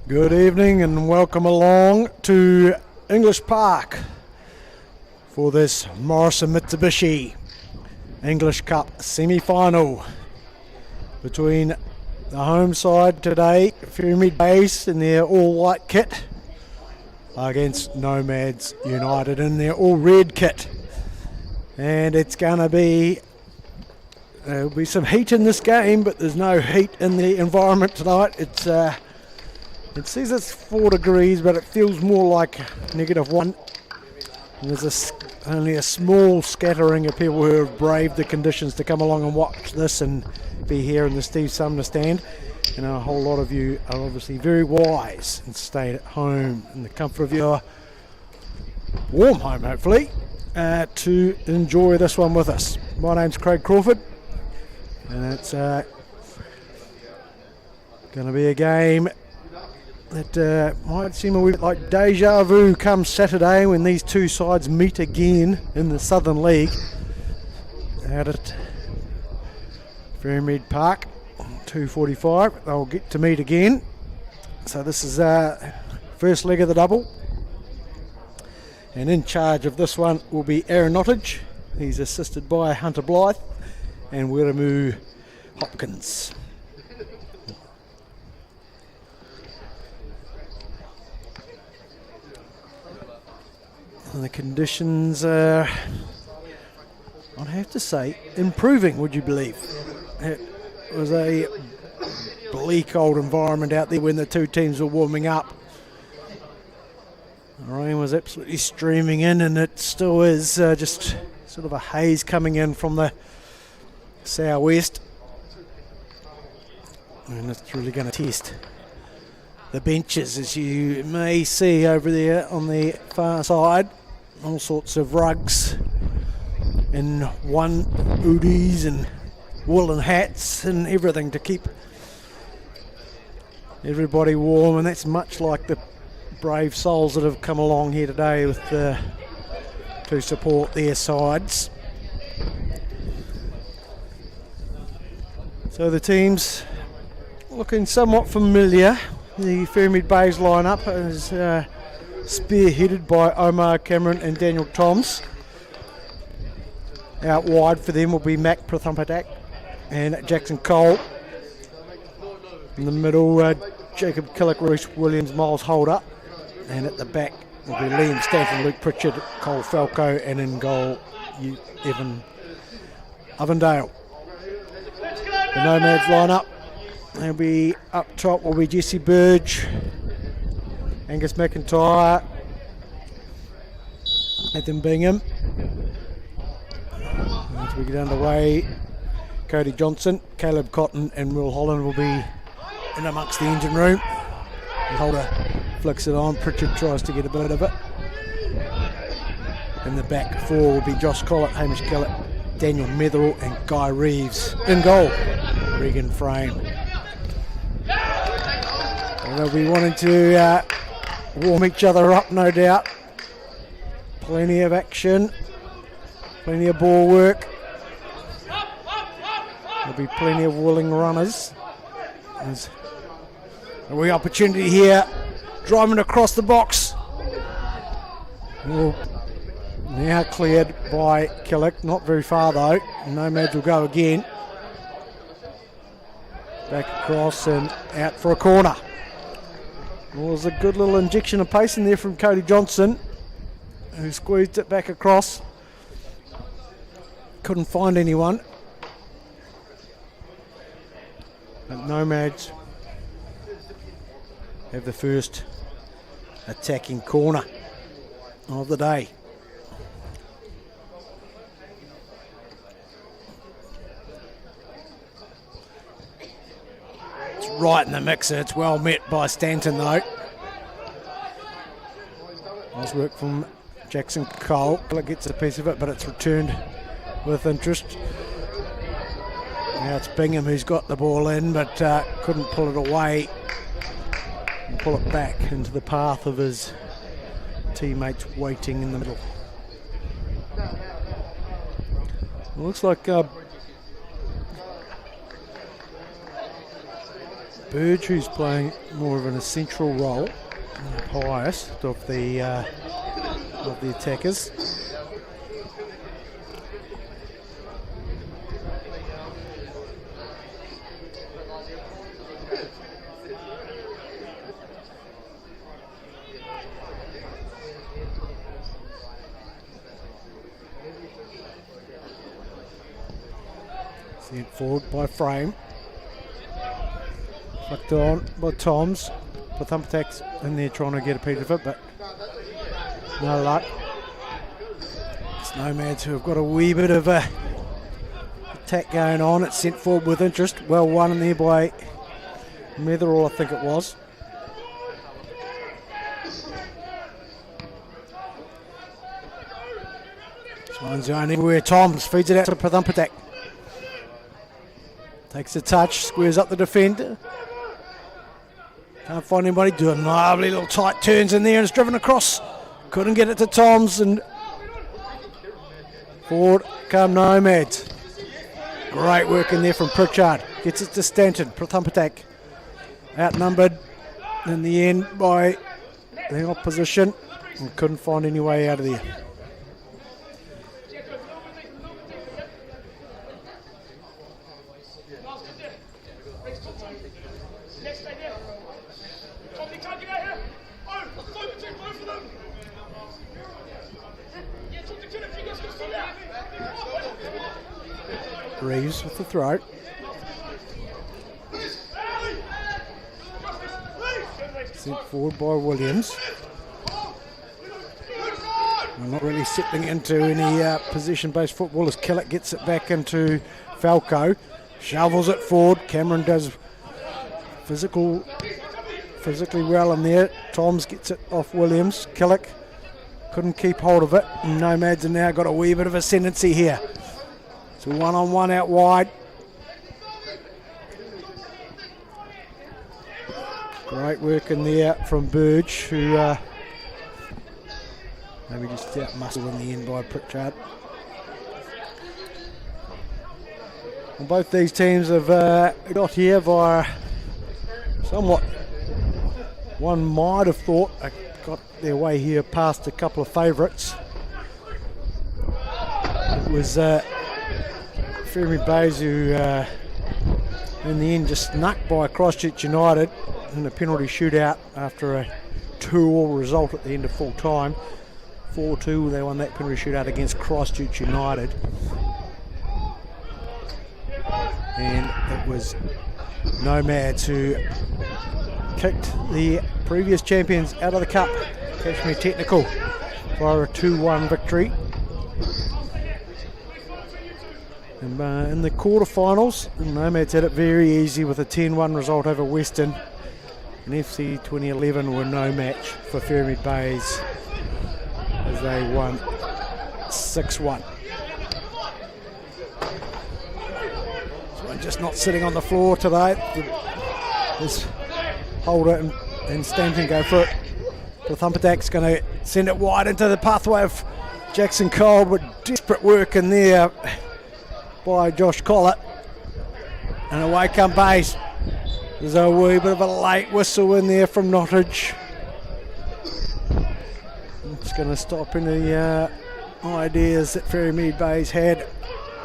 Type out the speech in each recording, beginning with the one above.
Good evening and welcome along to English Park for this Morrison Mitsubishi English Cup semi-final between the home side today, Ferrymead base in their all-white kit, against Nomads United in their all-red kit. And it's going to be, there'll be some heat in this game, but there's no heat in the environment tonight. It says it's 4 degrees, but it feels more like -1. And there's only a small scattering of people who have braved the conditions to come along and watch this and be here in the Steve Sumner stand. And a whole lot of you are obviously very wise and stayed at home in the comfort of your warm home, hopefully, to enjoy this one with us. My name's Craig Crawford, and it's going to be a game that might seem a wee bit like deja vu come Saturday when these two sides meet again in the Southern League out at Ferrymead Park, 2:45. They'll get to meet again. So this is first leg of the double. And in charge of this one will be Aaron Nottage. He's assisted by Hunter Blythe and Wiramu Hopkins. And the conditions are, I'd have to say, improving, would you believe? It was a bleak old environment out there when the two teams were warming up. The rain was absolutely streaming in, and it still is just sort of a haze coming in from the southwest. And it's really going to test the benches, as you may see over there on the far side. All sorts of rugs and one hoodies and woolen hats and everything to keep everybody warm, and that's much like the brave souls that have come along here today with to support their sides. So the teams looking somewhat familiar. The Ferrymead Bays lineup is spearheaded by Omar Cameron and Daniel Toms. Out wide for them will be Mac Prathampadak and Jackson Cole. In the middle, Jacob Killick, Reece Williams, Miles Holder. And at the back will be Liam Stanton, Luke Pritchard, Cole Falco, and in goal, Evan Ovendale. The Nomads lineup, they'll be up top will be Jesse Burge, Angus McIntyre, Nathan Bingham. As we get underway, Cody Johnson, Caleb Cotton and Will Holland will be in amongst the engine room. Holder flicks it on, Pritchard tries to get a bit of it. In the back four will be Josh Collett, Hamish Kellett, Daniel Metherell and Guy Reeves. In goal, Regan Frame. And they'll be wanting to warm each other up, no doubt. Plenty of action, plenty of ball work. There'll be plenty of willing runners. There's a wee opportunity here, driving across the box. Well, now cleared by Killick, not very far though. Nomads will go again. Back across and out for a corner. Well, there's a good little injection of pace in there from Cody Johnson, who squeezed it back across. Couldn't find anyone. But Nomads have the first attacking corner of the day. It's right in the mixer. It's well met by Stanton though. Nice work from Jackson Cole. Gets a piece of it, but it's returned with interest. Now it's Bingham who's got the ball in, but couldn't pull it away and pull it back into the path of his teammates waiting in the middle. It looks like Burge, who's playing more of an essential role, the highest of the attackers. Sent forward by Frame. Flicked on by Toms. The thump attacks in there trying to get a piece of it, but no luck. It's Nomads who have got a wee bit of a attack going on. It's sent forward with interest. Well won in there by Metherall, I think it was. Swan zone everywhere. Toms feeds it out to Prathampatak. Takes a touch, squares up the defender. Can't find anybody. Doing lovely little tight turns in there and it's driven across. Couldn't get it to Toms, and forward come Nomads. Great work in there from Pritchard. Gets it to Stanton. Prathampatak outnumbered in the end by the opposition and couldn't find any way out of there. Reeves with the throw. Sent forward by Williams. We're not really settling into any possession-based football as Kellett gets it back into Falco. Shovels it forward. Cameron does physically well in there. Toms gets it off Williams. Kellett couldn't keep hold of it. And Nomads have now got a wee bit of ascendancy here. So one-on-one out wide. Great work in there from Burge, who maybe just out muscled in the end by Pritchard. Well, both these teams have got here via somewhat, one might have thought, got their way here past a couple of favourites. It was Ferrymead Bays who in the end just snuck by Christchurch United in a penalty shootout after a 2-2 result at the end of full time. 4-2 they won that penalty shootout against Christchurch United, and it was Nomads who kicked the previous champions out of the cup, Kashmir Technical, for a 2-1 victory. And in the quarterfinals, Nomads had it very easy with a 10-1 result over Western. And FC 2011 were no match for Ferrymead Bays as they won 6-1. So I'm just not sitting on the floor today. This Holder and Stanton go for it. The Thumpatak's going to send it wide into the pathway of Jackson Cole, but desperate work in there by Josh Collett, and away come Bays. There's a wee bit of a late whistle in there from Nottage. It's going to stop any ideas that Ferrymead Bays had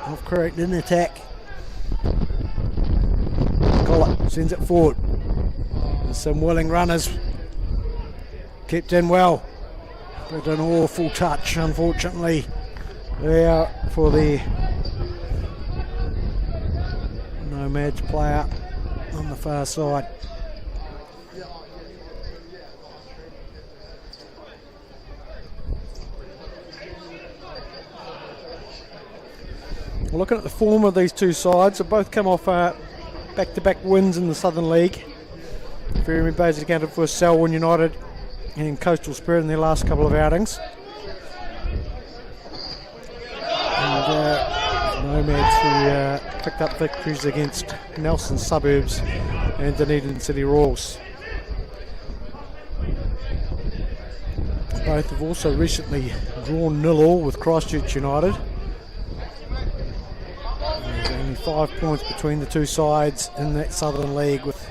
of creating an attack. Collett sends it forward. There's some willing runners kept in well, but an awful touch unfortunately there for the Nomads player on the far side. Well, looking at the form of these two sides, they've both come off back-to-back wins in the Southern League. Ferrymead Bays accounted for Selwyn United and Coastal Spirit in their last couple of outings. And Nomads who picked up victories against Nelson Suburbs and Dunedin City Royals. Both have also recently drawn 0-0 with Christchurch United. There's only 5 points between the two sides in that Southern League, with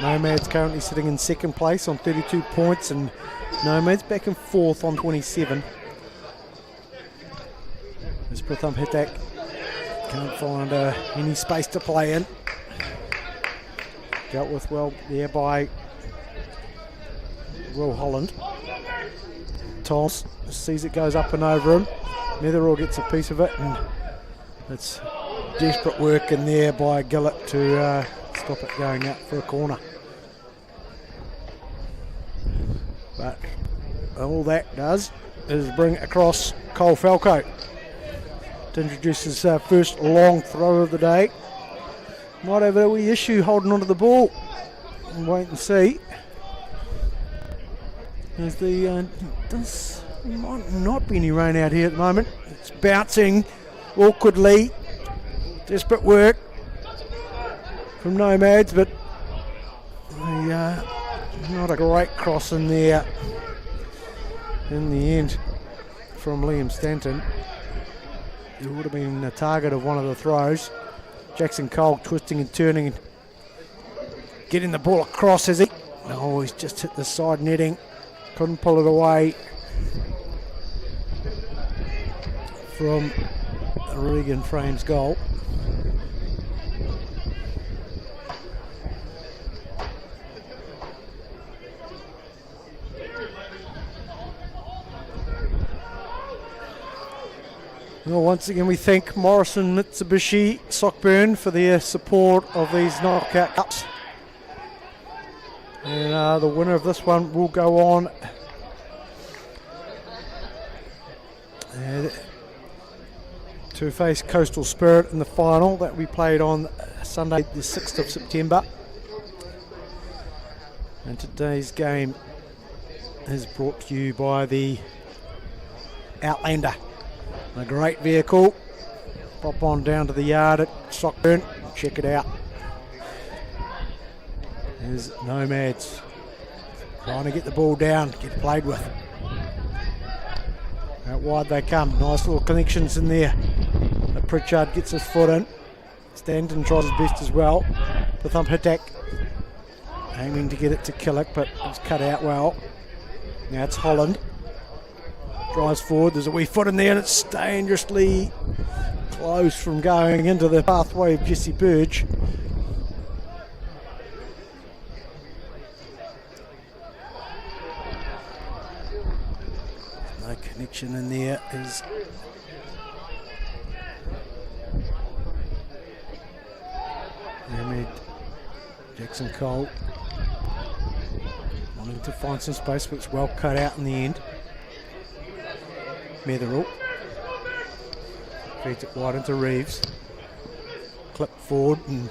Nomads currently sitting in second place on 32 points, and Nomads back in fourth on 27. As Pratham Hitak can't find any space to play in. Dealt with well there by Will Holland. Toms sees it goes up and over him. Netherall gets a piece of it, and it's desperate work in there by Gillett to stop it going out for a corner. But all that does is bring across Cole Falco to introduce his first long throw of the day. Might have a wee issue holding onto the ball. We'll wait and see. As the does might not be any rain out here at the moment. It's bouncing awkwardly. Desperate work from Nomads, but not a great cross in there in the end from Liam Stanton. It would have been the target of one of the throws. Jackson Cole twisting and turning and getting the ball across, has he? Oh, he's just hit the side netting. Couldn't pull it away from Regan Frame's goal. Well, once again, we thank Morrison Mitsubishi Sockburn for their support of these knockout cups. And the winner of this one will go on to face Coastal Spirit in the final that we played on Sunday the 6th of September. And today's game is brought to you by the Outlander. A great vehicle. Pop on down to the yard at Sockburn, check it out. There's Nomads trying to get the ball down, get played with. Out wide they come, nice little connections in there. But Pritchard gets his foot in. Stanton tries his best as well. Pratham Hitak aiming to get it to Killick, but it's cut out well. Now it's Holland. Drives forward, there's a wee foot in there, and it's dangerously close from going into the pathway of Jesse Burge. No connection in there. Is Jackson Cole wanting to find some space, but it's well cut out in the end. Netherall feeds it wide into Reeves. Clip forward and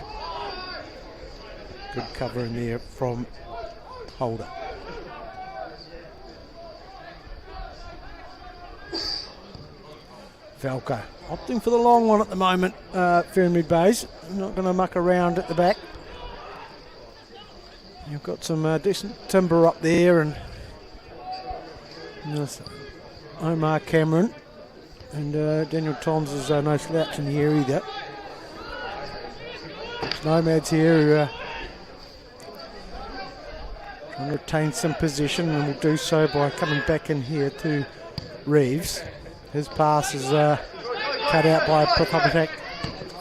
good cover in there from Holder. Falco opting for the long one at the moment. Ferrymead Bays not going to muck around at the back. You've got some decent timber up there, and Omar Cameron and Daniel Toms is no slouch in the air either. There's Nomads here who trying to retain some position, and will do so by coming back in here to Reeves. His pass is cut out by Pratham Hitak.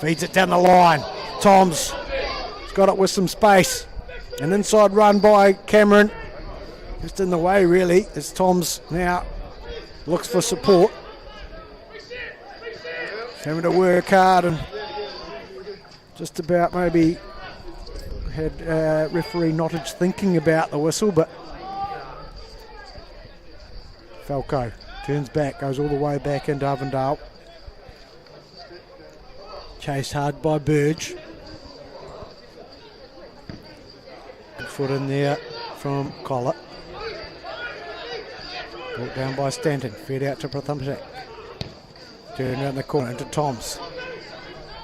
Feeds it down the line. Toms has got it with some space. An inside run by Cameron. Just in the way really as Toms now looks for support. Having to work hard and just about maybe had referee Nottage thinking about the whistle, but Falco turns back, goes all the way back into Avondale. Chased hard by Burge. Foot in there from Collar. Brought down by Stanton, fed out to Pratham Hitak. Turn around the corner into Toms,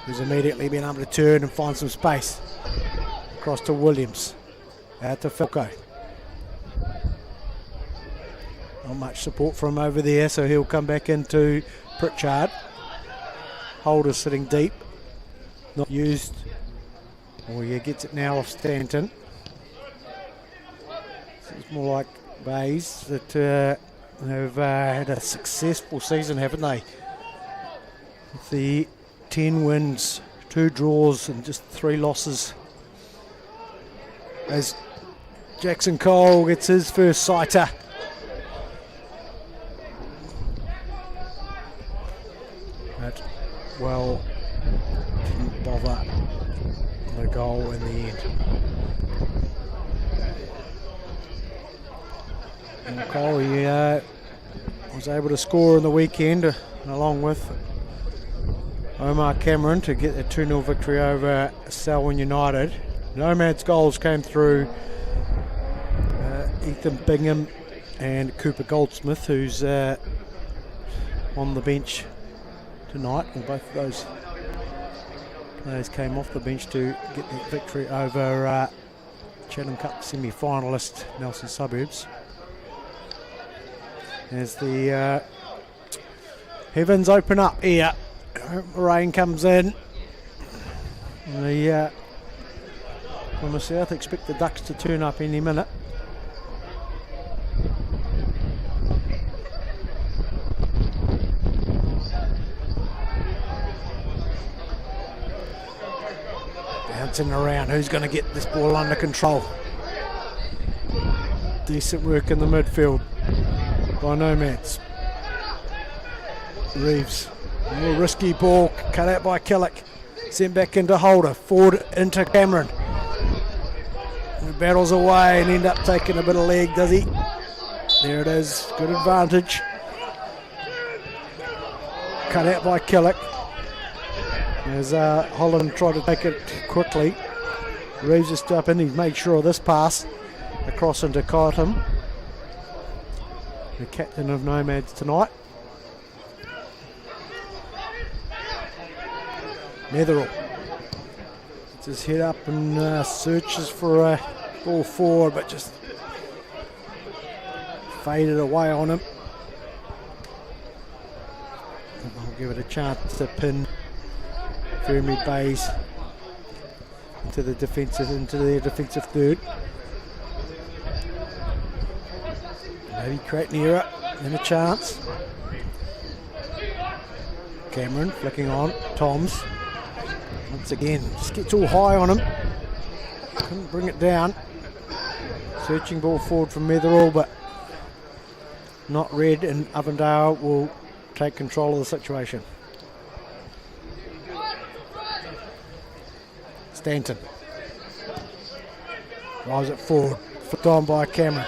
who's immediately been able to turn and find some space. Across to Williams, out to Falco. Not much support from over there, so he'll come back into Pritchard. Holder sitting deep, not used. Oh yeah, gets it now off Stanton. It's more like Bays that have had a successful season, haven't they? With the 10 wins, 2 draws and just 3 losses. As Jackson Cole gets his first sighter. But, well, didn't bother the goal in the end. And Cole, he was able to score in the weekend along with Omar Cameron to get a 2-0 victory over Selwyn United. Nomads goals came through Ethan Bingham and Cooper Goldsmith, who's on the bench tonight, and both of those players came off the bench to get that victory over Chatham Cup semi-finalist Nelson Suburbs. As the heavens open up here, rain comes in. The from the south expect the ducks to turn up any minute. Bouncing around, who's going to get this ball under control? Decent work in the midfield by Nomads. Reeves, a more risky ball, cut out by Killick. Sent back into Holder, forward into Cameron. He battles away and end up taking a bit of leg, does he? There it is, good advantage. Cut out by Killick. As Holland tried to take it quickly. Reeves just up in, he's made sure of this pass. Across into Cotton, the captain of Nomads tonight. Netherall gets his head up and searches for a ball forward, but just faded away on him. I'll give it a chance to pin Ferrymead Bays into their defensive third. Maybe create an error and a chance. Cameron flicking on. Toms. Once again, just gets all high on him. Couldn't bring it down. Searching ball forward from Netherall, but not Red, and Avondale will take control of the situation. Stanton. Drives it forward. Flipped on by Cameron.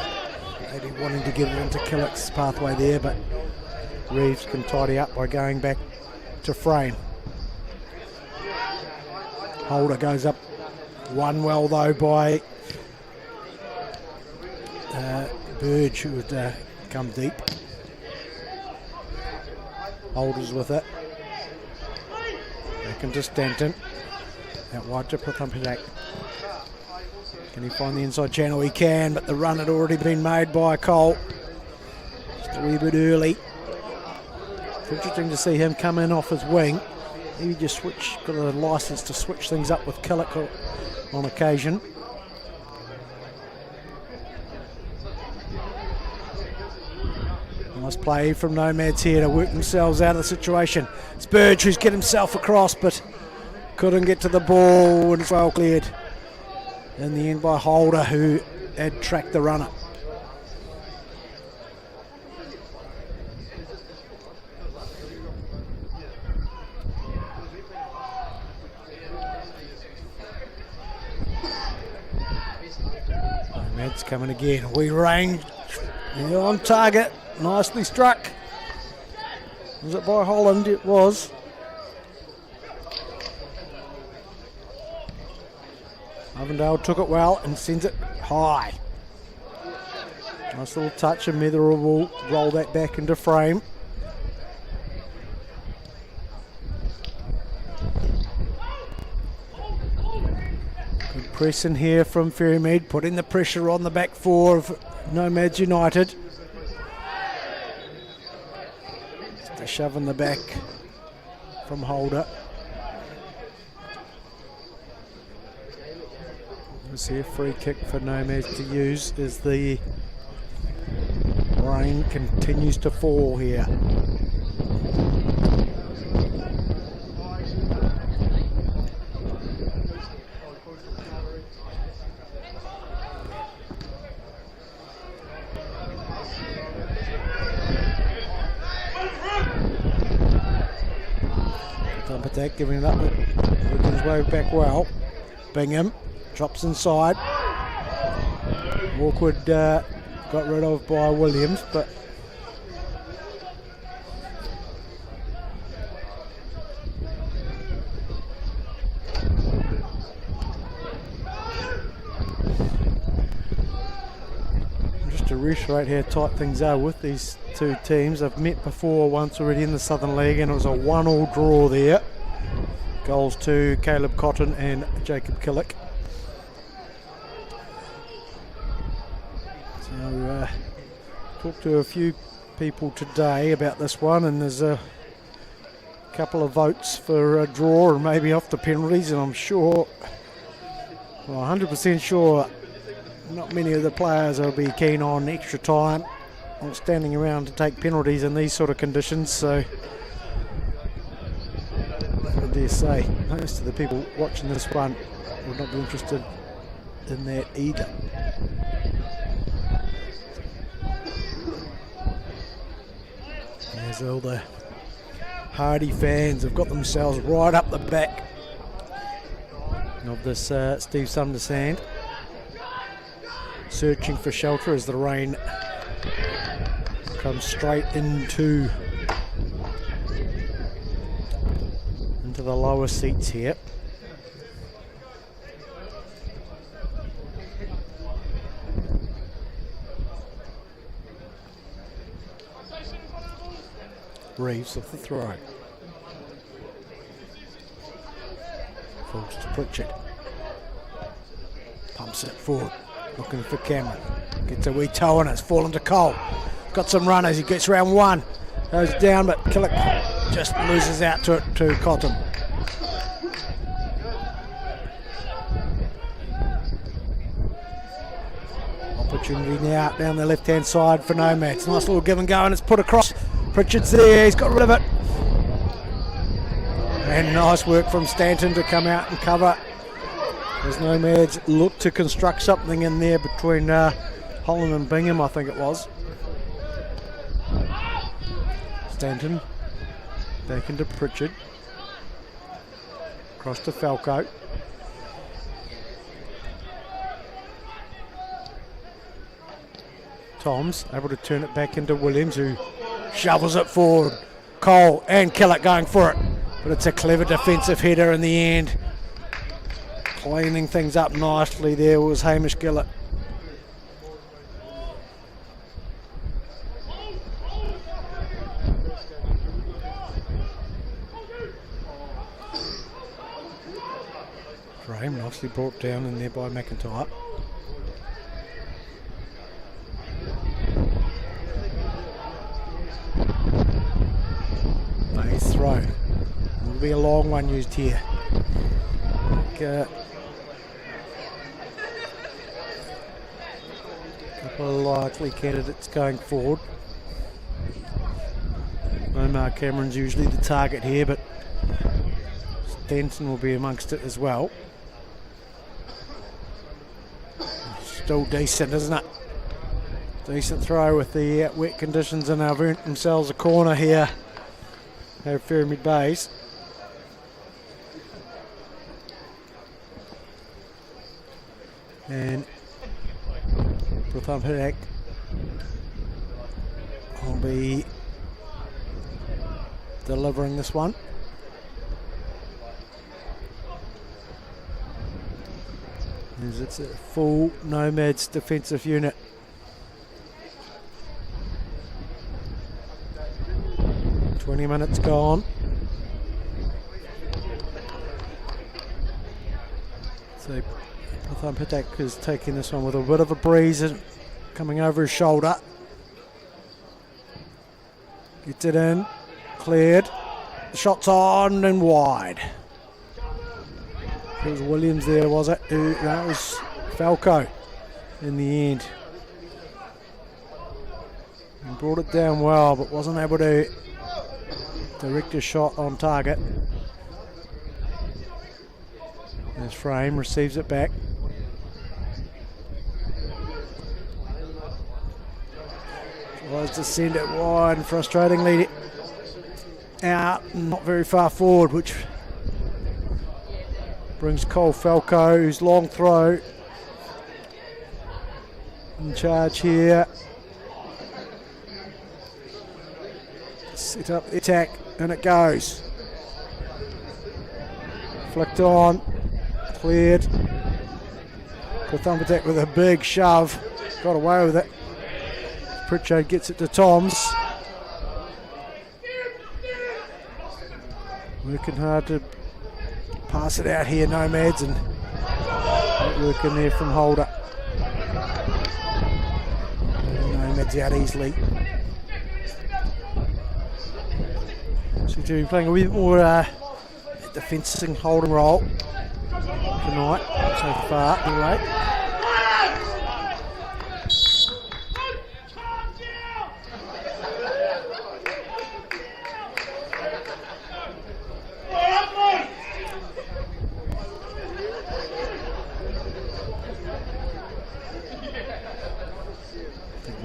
Maybe wanting to get it into Killick's pathway there, but Reeves can tidy up by going back to frame. Holder goes up, won well though by Burge, who would come deep. Holder's with it. Back into Stanton. Out wide to Prathampadak. Can he find the inside channel? He can, but the run had already been made by Cole. Just a wee bit early. It's interesting to see him come in off his wing. He just got a license to switch things up with Killick on occasion. Nice play from Nomads here to work themselves out of the situation. It's Burge who's get himself across, but couldn't get to the ball, and it's well cleared in the end by Holder, who had tracked the runner. Nomads coming again. We range. They're on target. Nicely struck. Was it by Holland? It was. Avondale took it well and sends it high. Nice little touch, and Netherall will roll that back into frame. Good press in here from Ferrymead, putting the pressure on the back four of Nomads United. Just a shove in the back from Holder. See a free kick for Nomads to use as the rain continues to fall here. Dump attack, giving it up, working his way back well. Bingham drops inside. Awkward got rid of by Williams, but just to reiterate how tight things are with these two teams. I've met before once already in the Southern League, and it was a 1-1 draw there. Goals to Caleb Cotton and Jacob Killick. So talked to a few people today about this one, and there's a couple of votes for a draw and maybe off the penalties, and I'm sure, well, 100% sure not many of the players will be keen on extra time, on standing around to take penalties in these sort of conditions. So I dare say most of the people watching this one would not be interested in that either. As all the Hardy fans have got themselves right up the back of this Steve Sumner sand, searching for shelter as the rain comes straight into the lower seats here. Reeves off the throw. Falls to Pritchard. Pumps it forward. Looking for Cameron. Gets a wee toe on it. It's fallen to Cole. Got some runners. He gets round one. Goes down, but Killick just loses out to it to Cotton. Opportunity now down the left-hand side for Nomads. Nice little give and go, and it's put across. Pritchard's there. He's got rid of it. And nice work from Stanton to come out and cover as Nomads look to construct something in there between Holland and Bingham, I think it was. Stanton back into Pritchard. Across to Falco. Toms able to turn it back into Williams, who shovels it forward. Cole and Killick going for it, but it's a clever defensive header in the end. Cleaning things up nicely there was Hamish Gillett. Graham nicely brought down in there by McIntyre. Nice throw. Will be a long one used here. Couple of likely candidates going forward. Omar Cameron's usually the target here, but Stenson will be amongst it as well. Still decent, isn't it? Decent throw with the wet conditions, and they've earned themselves a corner here at Ferrymead Bays. And Pratham will be delivering this one. As it's a full Nomads defensive unit. "20 minutes gone. So Pratham Patak is taking this one with a bit of a breeze and coming over his shoulder. Gets it in, cleared. The shot's on and wide. It was Williams there, was it? No, it was Falco in the end. He brought it down well, but wasn't able to direct a shot on target. There's Frame, receives it back. Tries to send it wide, and frustratingly out, not very far forward, which brings Cole Falco, whose long throw in charge here. Set up the attack, and it goes. Flicked on, cleared. Prithumpatak with a big shove, got away with it. Pritchard gets it to Toms. Working hard to pass it out here, Nomads, and working there from Holder. Nomads out easily. So to be playing a bit more defensing holding role tonight so far, anyway.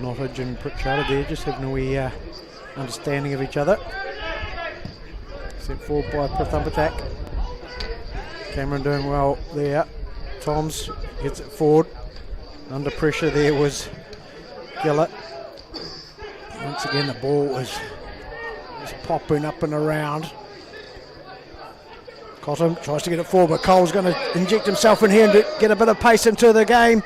Nottage and Pritchard there just having a wee understanding of each other. Sent forward by Prithumpatak. Cameron doing well there. Toms gets it forward. Under pressure there was Gillett. Once again the ball was popping up and around. Cotton tries to get it forward, but Cole's going to inject himself in here and get a bit of pace into the game.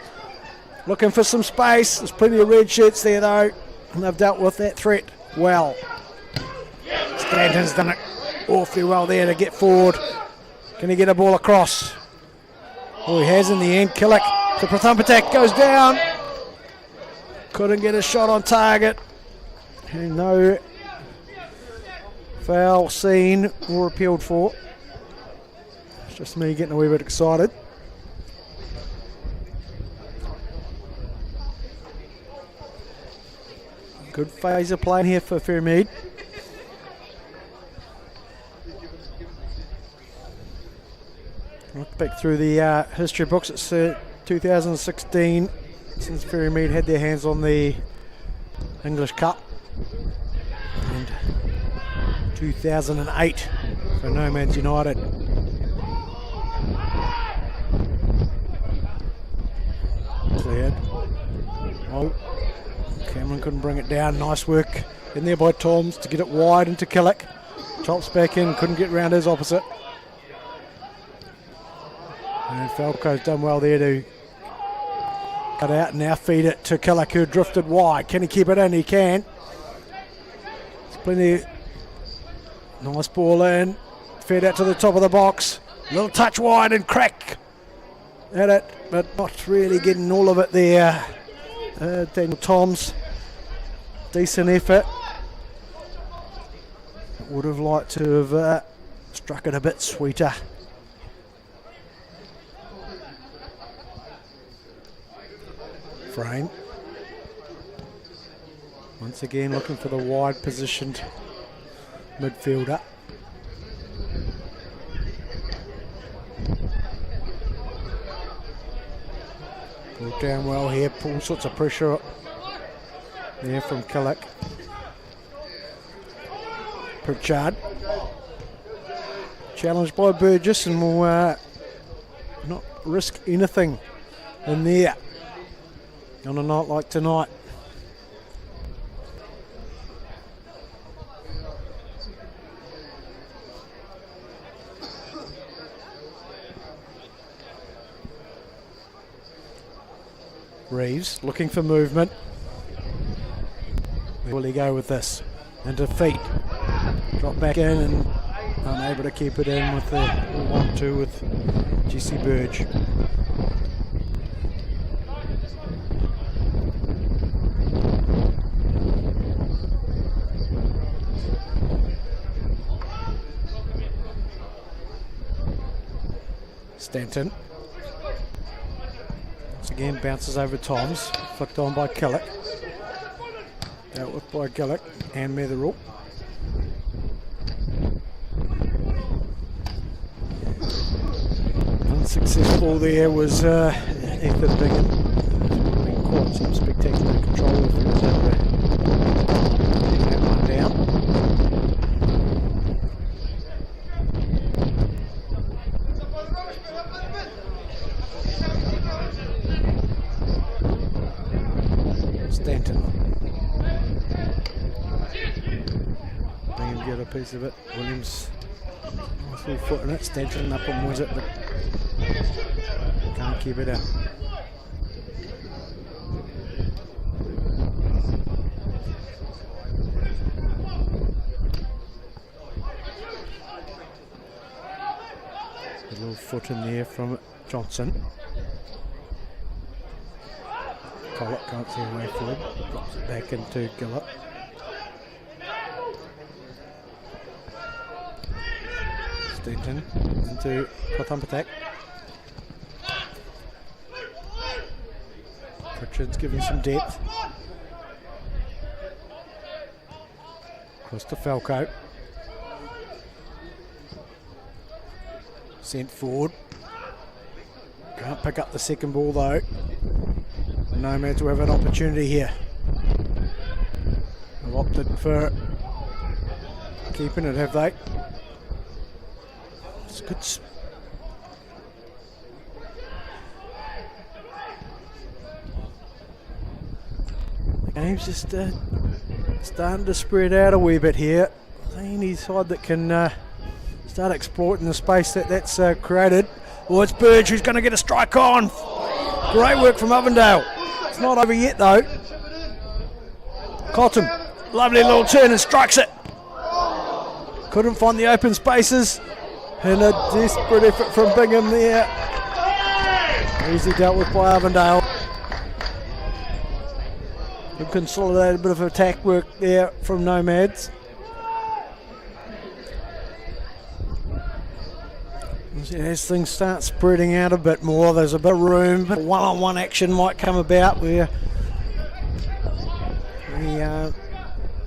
Looking for some space. There's plenty of red shirts there though, and they've dealt with that threat well. Stanton's done it awfully well there to get forward. Can he get a ball across? Oh, he has in the end. Killick to Prithumpatak, goes down. Couldn't get a shot on target. And no foul seen or appealed for. It's just me getting a wee bit excited. Good phaser playing here for Ferrymead. Look back through the history books. It's 2016 since Ferrymead had their hands on the English Cup, and 2008 for Nomads United. Cleared. Oh, Cameron couldn't bring it down. Nice work in there by Toms to get it wide into Killick. Chops back in, couldn't get round his opposite. And Falco's done well there to cut out and now feed it to Killick, who drifted wide. Can he keep it in? He can. There's plenty. Nice ball in. Fed out to the top of the box. Little touch wide and crack at it, but not really getting all of it there. Daniel Toms, decent effort. Would have liked to have struck it a bit sweeter. Frame. Once again looking for the wide positioned midfielder. Pulled down well here, all sorts of pressure there from Killick. Pritchard. Challenged by Burgess and will not risk anything in there on a night like tonight. Reeves looking for movement. Where will he go with this? Into feet. Drop back in and unable to keep it in with the 1-2 with Jesse Burge. Stanton. Again, bounces over Toms, flicked on by Killick. Dealt with by Gillick and Metherall. Unsuccessful there was Ethan Bingham. Been quite some spectacular control if he was able to get that one down. Stanton. Bingham get a piece of it. Williams, nice little foot in it. Stanton up and wins it, but can't keep it out. A little foot in there from Johnson. Collett can't see a way forward. Drops it back into Gillett. Stanton into Prathampatak. Pritchard's giving some depth. Across to Falco. Sent forward. Can't pick up the second ball though. Nomads will have an opportunity here. They've opted for keeping it, have they? It's good. The game's just starting to spread out a wee bit here. Any side that can start exploiting the space that's created. Oh, it's Burge who's going to get a strike on. Great work from Avondale. It's not over yet though. Cotton, lovely little turn and strikes it. Couldn't find the open spaces. And a desperate effort from Bingham there. Easily dealt with by Avondale. Good consolidated bit of attack work there from Nomads. As things start spreading out a bit more, there's a bit of room, but one-on-one action might come about where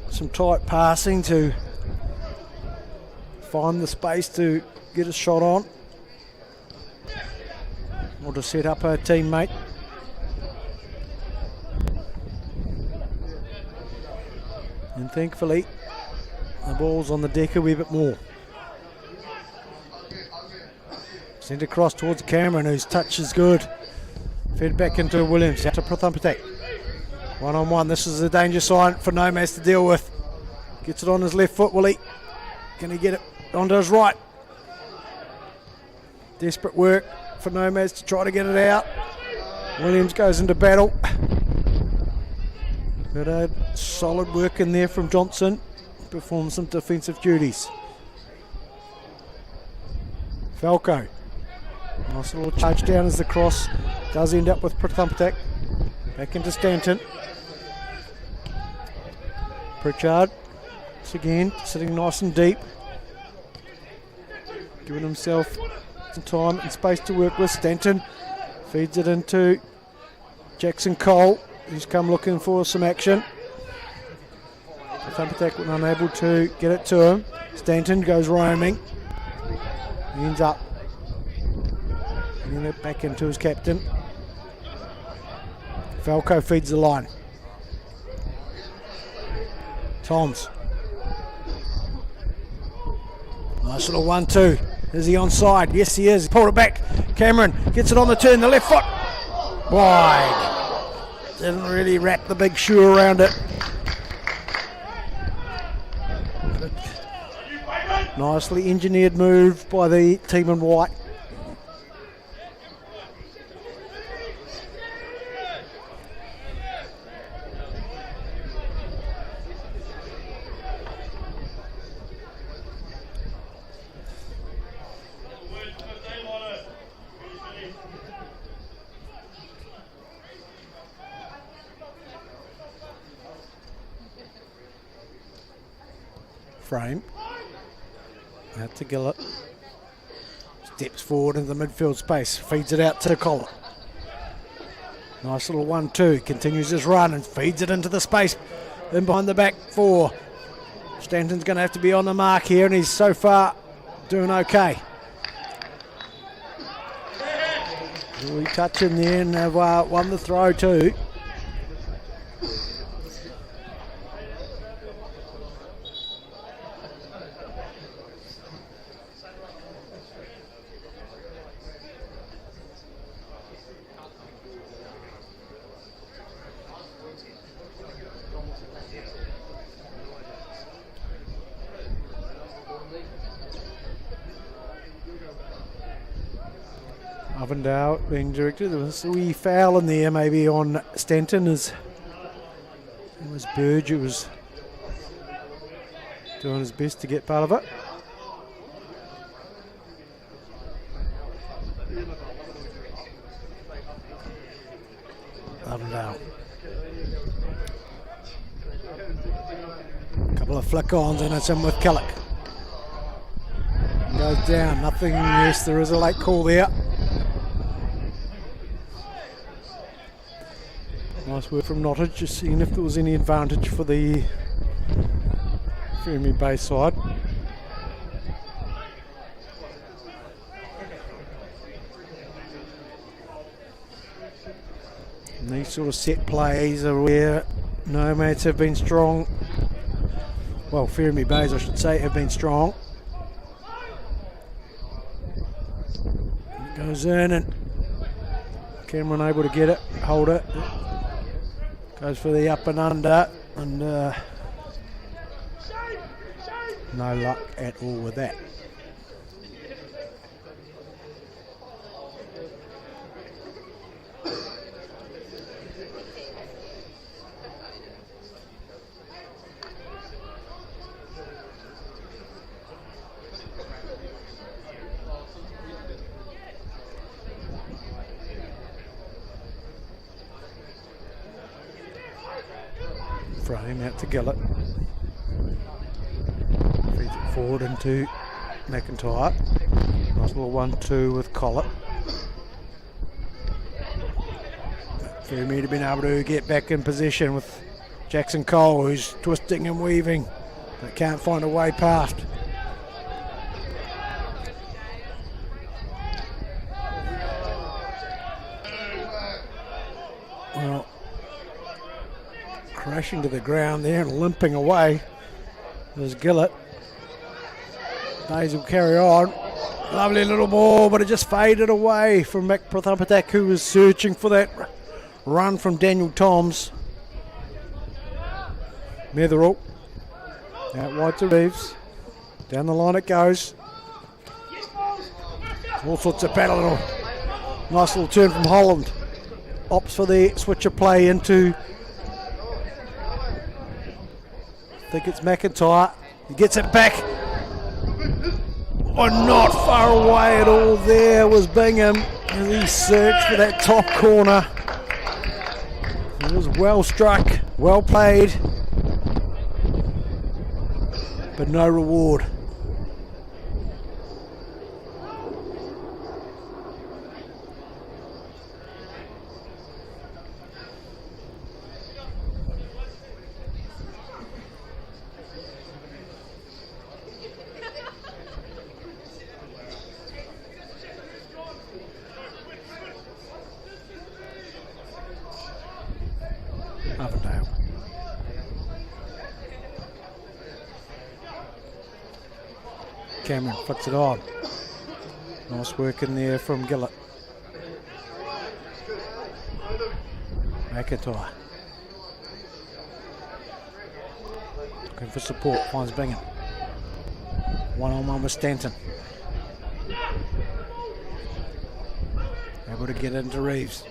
some tight passing to find the space to get a shot on or to set up her teammate. And thankfully the ball's on the deck a wee bit more. Sent across towards Cameron, whose touch is good. Fed back into Williams, out to Prathampatak. One-on-one, this is a danger sign for Nomads to deal with. Gets it on his left foot, will he? Can he get it onto his right? Desperate work for Nomads to try to get it out. Williams goes into battle. But solid work in there from Johnson. Performs some defensive duties. Falco. Nice little charge down as the cross does end up with Prathampatak. Back into Stanton. Pritchard, once again, sitting nice and deep. Giving himself some time and space to work with. Stanton feeds it into Jackson Cole, who's come looking for some action. Prathampatak was unable to get it to him. Stanton goes roaming. He ends up getting it back into his captain. Falco feeds the line. Toms. Nice little 1-2. Is he onside? Yes, he is. Pulled it back. Cameron gets it on the turn. The left foot. Wide. Didn't really wrap the big shoe around it. Nicely engineered move by the team in white. Frame. Out to Gillett. Steps forward into the midfield space. Feeds it out to Collett. Nice little 1-2. Continues his run and feeds it into the space in behind the back four. Stanton's going to have to be on the mark here, and he's so far doing okay. Really touching there, and they've won the throw too. Avondale being directed. There was a wee foul in there maybe on Stanton. It was Burge who was doing his best to get part of it. Avondale. A couple of flick-ons and it's in with Killick. Goes down, nothing. Yes, there is a late call there. Nice work from Nottage, just seeing if there was any advantage for the Ferrymead Bay side. And these sort of set plays are where Nomads have been strong. Well, Ferrymead Bays, I should say, have been strong. It goes in and Cameron able to get it, hold it. Goes for the up and under, and no luck at all with that. Frame out to Gillett. Feeds it forward into McIntyre. Nice little 1-2 with Collett. Ferrymead have been able to get back in position with Jackson Cole, who's twisting and weaving but can't find a way past. Well, crashing to the ground there and limping away. There's Gillett. Bays will carry on. Lovely little ball, but it just faded away from Mac Prathampatak, who was searching for that run from Daniel Toms. Netherall. Out wide to Reeves. Down the line it goes. All sorts of battle. Nice little turn from Holland. Opts for the switch of play into, I think it's McIntyre. He gets it back. Oh, not far away at all there was Bingham as he searched for that top corner. It was well struck, well played, but no reward. Avondale. Cameron flicks it on. Nice work in there from Gillett. McIntyre. Looking for support, finds Bingham. One-on-one with Stanton. Able to get into Reeves.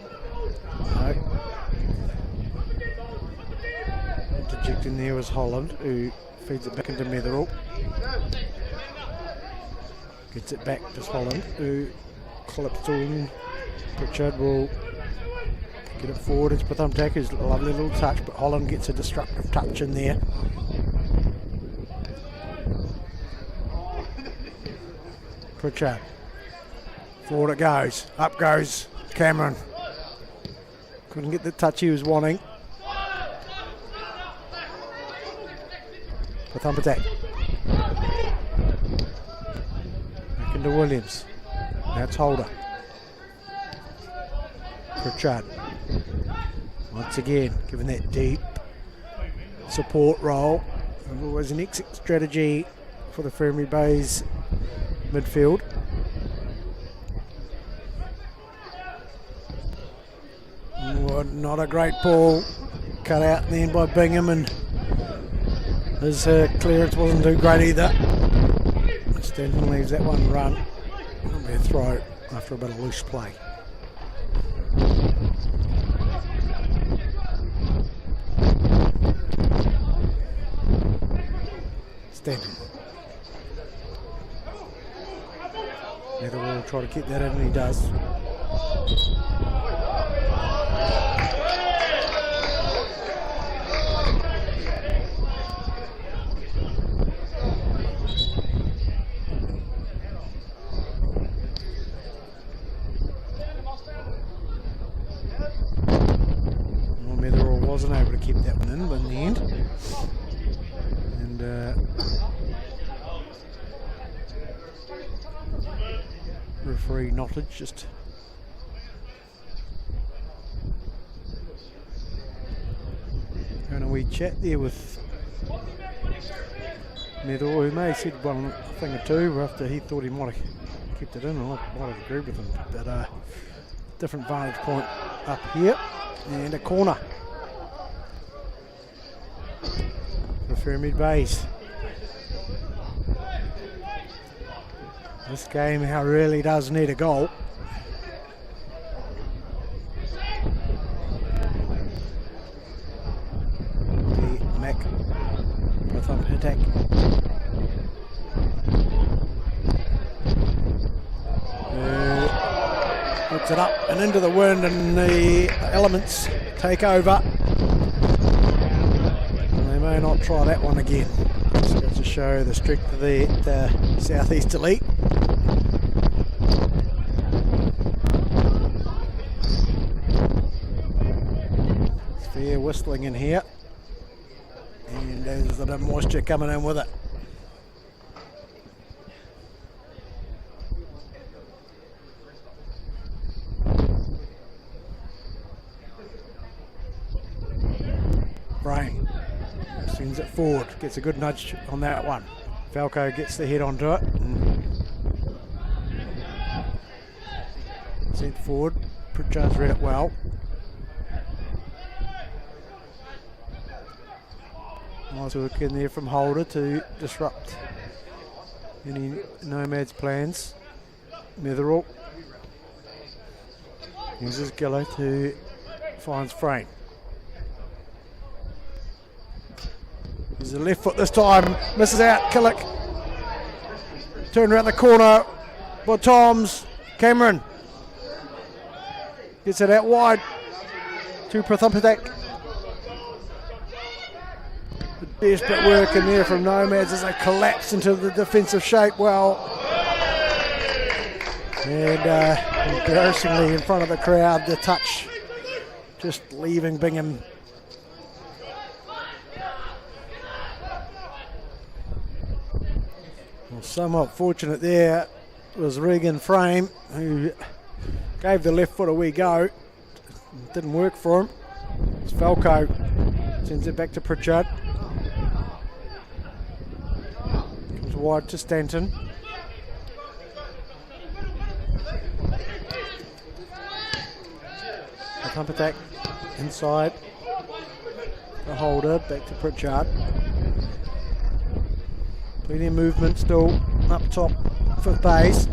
No. Interjecting there was Holland, who feeds it back into Netherall. Gets it back to Holland, who clips in. Pritchard will get it forward. It's Prathampatak, who's a lovely little touch, but Holland gets a destructive touch in there. Pritchard. Forward it goes. Up goes Cameron. Couldn't get the touch he was wanting. The thump attack. Back into Williams. That's Holder. Pritchard. Once again, given that deep support role. Always an exit strategy for the Ferrymead Bays midfield. Not a great ball. Cut out in the end by Bingham, and his clearance wasn't too great either. Stanton leaves that one run. It'll be a throw after a bit of loose play. Stanton. Netherwell will try to keep that in, and he does. Wasn't able to keep that one in, but in the end, and referee Nottage just having a wee chat there with Netherwell, who may have said one thing or two after he thought he might have kept it in, and I might have agreed with him, but different vantage point up here, and a corner. Ferrymead Bays. This game really does need a goal. The Mac with up attack. Puts it up and into the wind, and the elements take over. May not try that one again. Just goes to show the strength of the southeasterly. It's fair whistling in here, and there's a bit of moisture coming in with it. Brain sends it forward, gets a good nudge on that one. Falco gets the head onto it. Sent forward. Pritchard's read it well. Nice work in there from Holder to disrupt any Nomads plans. Netherall uses Gillow to finds Frame. He's the left foot this time, misses out, Killick. Turned around the corner by Toms. Cameron gets it out wide to Prathumpatak. Desperate work in there from Nomads as they collapse into the defensive shape well. And embarrassingly in front of the crowd, the touch just leaving Bingham. Well, somewhat fortunate there was Regan Frame, who gave the left foot a wee go. It didn't work for him. It's Falco sends it back to Pritchard. Comes wide to Stanton. A pump attack inside. The Holder back to Pritchard. Plenty of movement still up top for Bays.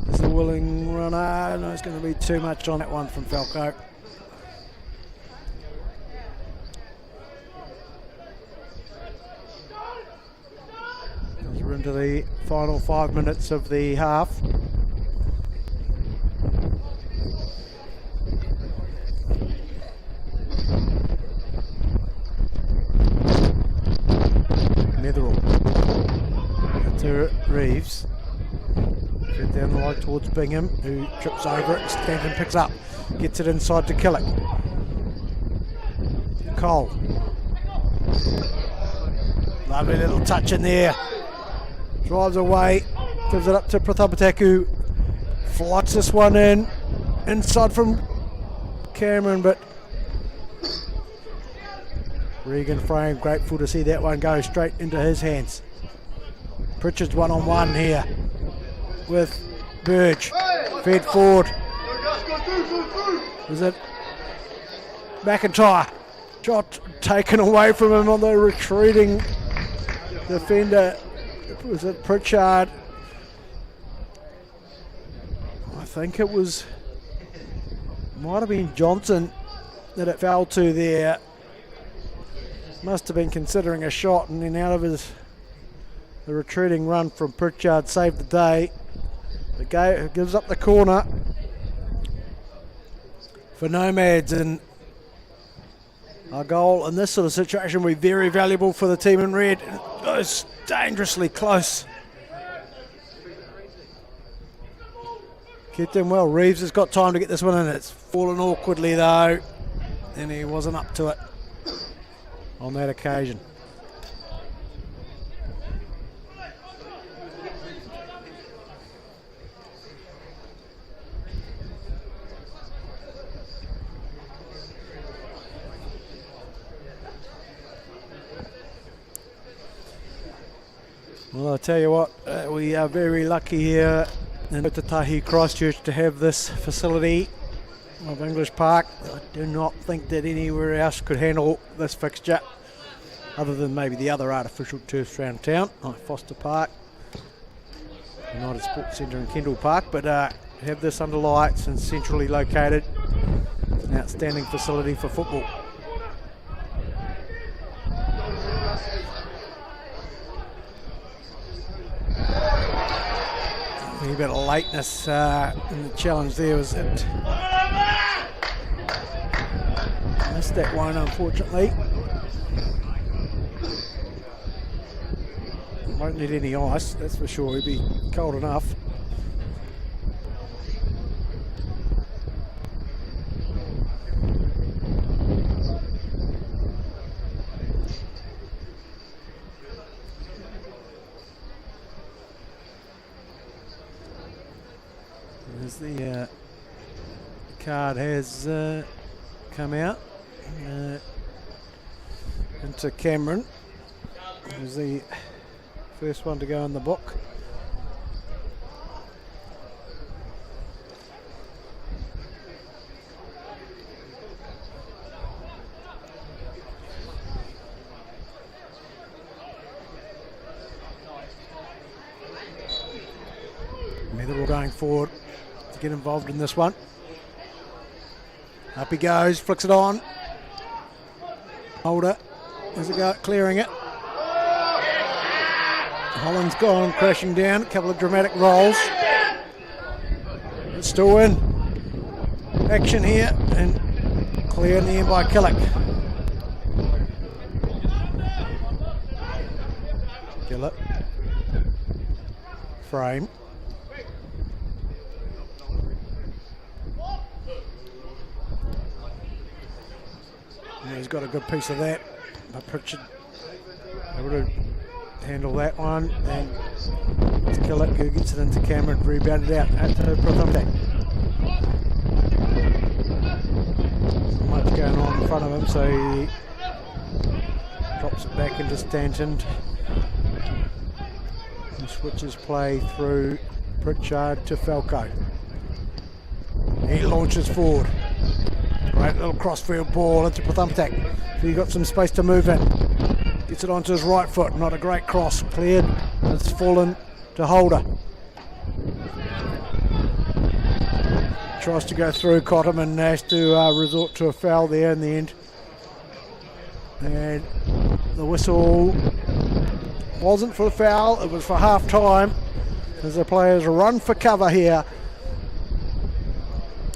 Is the willing runner? No, it's going to be too much on that one from Falco. As we're into the final 5 minutes of the half. Netherall to Reeves. down the line towards Bingham, who trips over it. Stanton picks up, gets it inside to Killick. Cole. Lovely little touch in there. Drives away, gives it up to Prathabataku. Flights this one in. Inside from Cameron, but Regan Frame, grateful to see that one go straight into his hands. Pritchard's one-on-one here with Burge. Fed forward. Is it McIntyre? Shot taken away from him on the retreating defender. Was it Pritchard? I think it was, might have been Johnson that it fell to there. Must have been considering a shot, and then out of the retreating run from Pritchard saved the day. The guy gives up the corner for Nomads, and a goal in this sort of situation will be very valuable for the team in red. It goes dangerously close. Kept in well. Reeves has got time to get this one in. It's fallen awkwardly though, and he wasn't up to it on that occasion. Well, I'll tell you what, we are very lucky here in Otatahi, Christchurch, to have this facility of English Park. I do not think that anywhere else could handle this fixture, other than maybe the other artificial turfs around town, like Foster Park, United Sports Centre and Kendall Park, but have this under lights and centrally located. It's an outstanding facility for football. A bit of lateness in the challenge there. Was it? Missed that one, unfortunately. Won't need any ice, that's for sure. He'd be cold enough. As the card has come out into Cameron, who's the first one to go in the book. Netherall going forward to get involved in this one. Up he goes, flicks it on. Holder, as it go, clearing it. Holland's gone, crashing down, a couple of dramatic rolls. It's still in. Action here, and clear in the end by Killick. Killick. Frame. Yeah, he's got a good piece of that, but Pritchard able to handle that one, and it's Killick who gets it into Cameron, rebounded out to Prathabataku. Not much going on in front of him, so he drops it back into Stanton and switches play through Pritchard to Falco. He launches forward. Great little crossfield ball into Prathabataku. So you've got some space to move in. Gets it onto his right foot. Not a great cross. Cleared. It's fallen to Holder. Tries to go through Cottam and has to resort to a foul there in the end. And the whistle wasn't for the foul. It was for half time, as the players run for cover here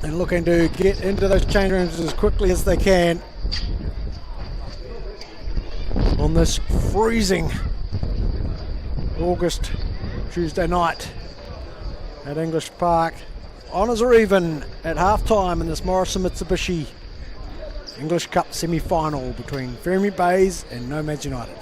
and looking to get into those change rooms as quickly as they can on this freezing August Tuesday night at English Park. Honours are even at half-time in this Morrison Mitsubishi English Cup semi-final between Ferrymead Bays and Nomads United.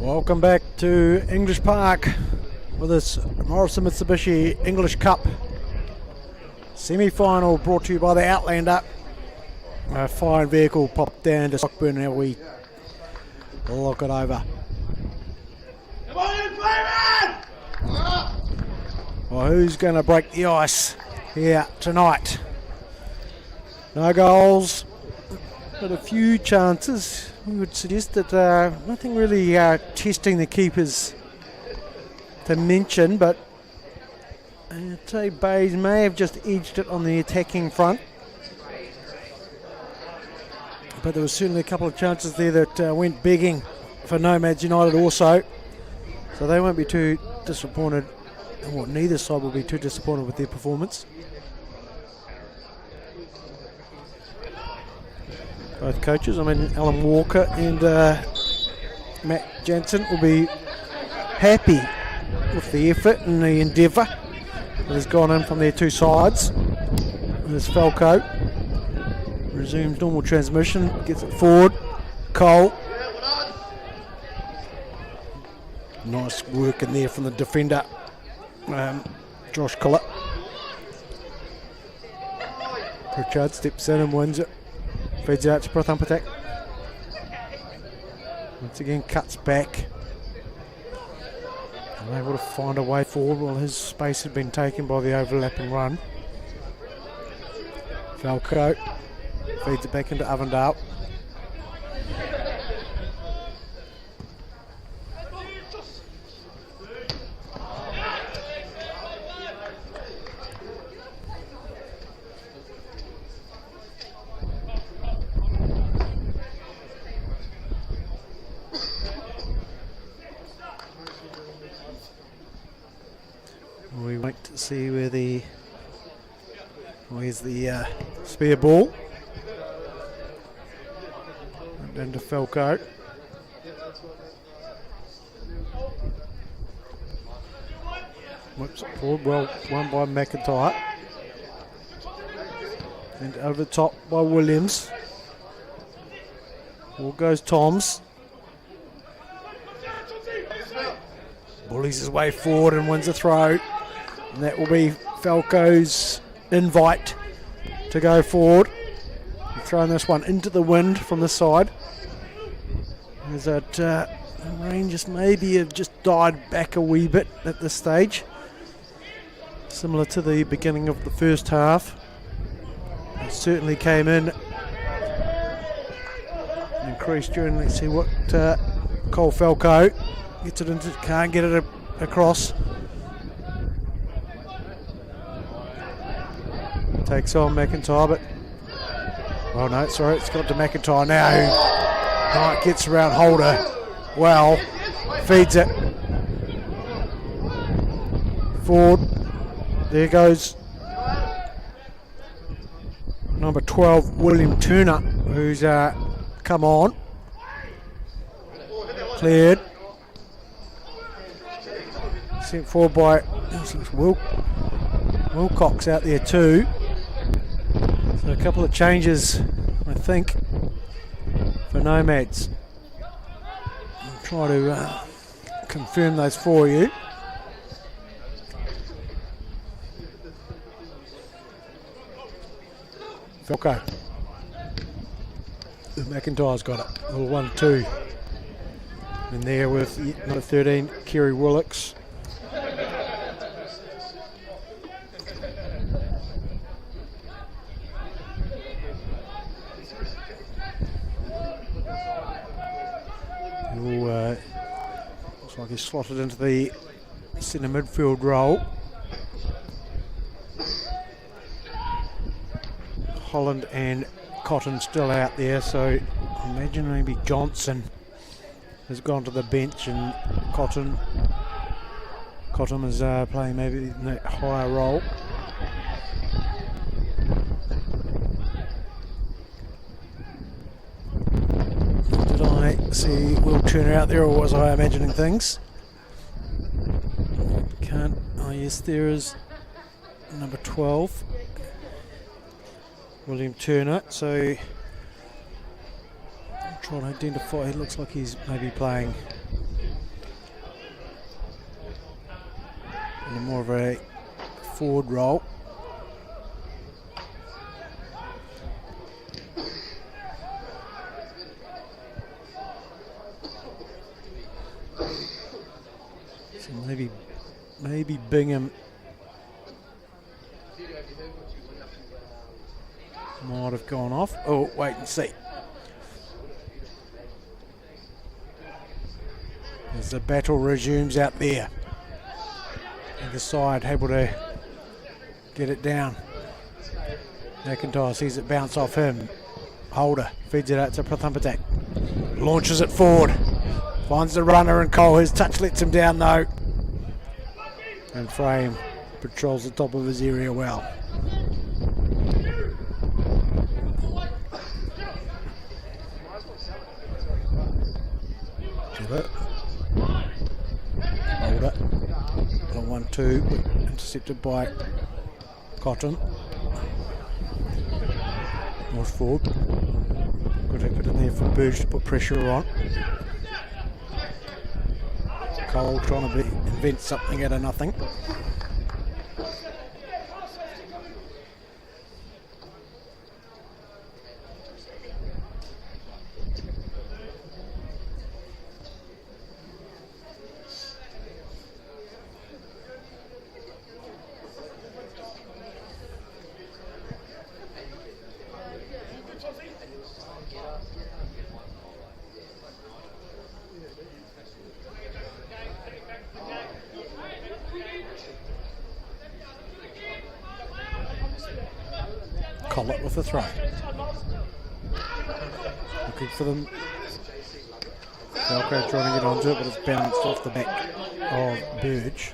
Welcome back to English Park for this Morrison Mitsubishi English Cup semi-final, brought to you by the Outlander. A fine vehicle popped down to Stockburn. Now we look it over. Come on in, Ferrymead! Well, who's going to break the ice here tonight? No goals, but a few chances. We would suggest that nothing really testing the keepers to mention, but I'd say Bays may have just edged it on the attacking front. But there was certainly a couple of chances there that went begging for Nomads United also. So they won't be too disappointed, or neither side will be too disappointed with their performance. Both coaches, I mean Alan Walker and Matt Jansen, will be happy with the effort and the endeavour that has gone in from their two sides. There's Falco, resumes normal transmission, gets it forward. Cole, nice work in there from the defender, Josh Collett. Pritchard steps in and wins it. Feeds out to Prathampatak. Once again cuts back. Unable to find a way forward while his space had been taken by the overlapping run. Falco feeds it back into Avondale. We wait to see where's the spare ball. And then to Falco. Whips it forward, well won by McIntyre. And over the top by Williams. Ball goes Toms. Bullies his way forward and wins a throw. And that will be Falco's invite to go forward. He's throwing this one into the wind from the side. As that rain just maybe have just died back a wee bit at this stage. Similar to the beginning of the first half. It certainly came in and increased during. Let's see what Cole Falco gets it into, can't get it across. Takes on McIntyre, but oh no, sorry, it's got to McIntyre now. Knight gets around Holder. Well, feeds it forward. There goes number 12, William Turner, who's come on. Cleared. Sent forward by Wilcox out there too. So a couple of changes, I think, for Nomads. I'll try to confirm those for you. Falco. McIntyre's got it. Little 1-2. And there with number 13, Kerry Willocks. Looks like he's slotted into the centre midfield role. Holland and Cotton still out there, so I imagine maybe Johnson has gone to the bench and Cotton is playing maybe in that higher role. Did I see Will Turner out there, or was I imagining things? Can't. Oh yes, there is number 12, William Turner. So I'm trying to identify. It looks like he's maybe playing in more of a forward role. So maybe Bingham might have gone off. Oh, wait and see. As the battle resumes out there. Either side able to get it down. McIntyre sees it bounce off him. Holder feeds it out to Prathampatak. Launches it forward. Finds the runner and Cole. His touch lets him down though. And Frame patrols the top of his area well. Holder. 1-2, intercepted by Cotton. More forward. Good effort in there for Burge to put pressure on. Cole trying to invent something out of nothing. Collett with the throw. Looking for them. Velcro trying to get onto it, but it's bounced off the back of Burge.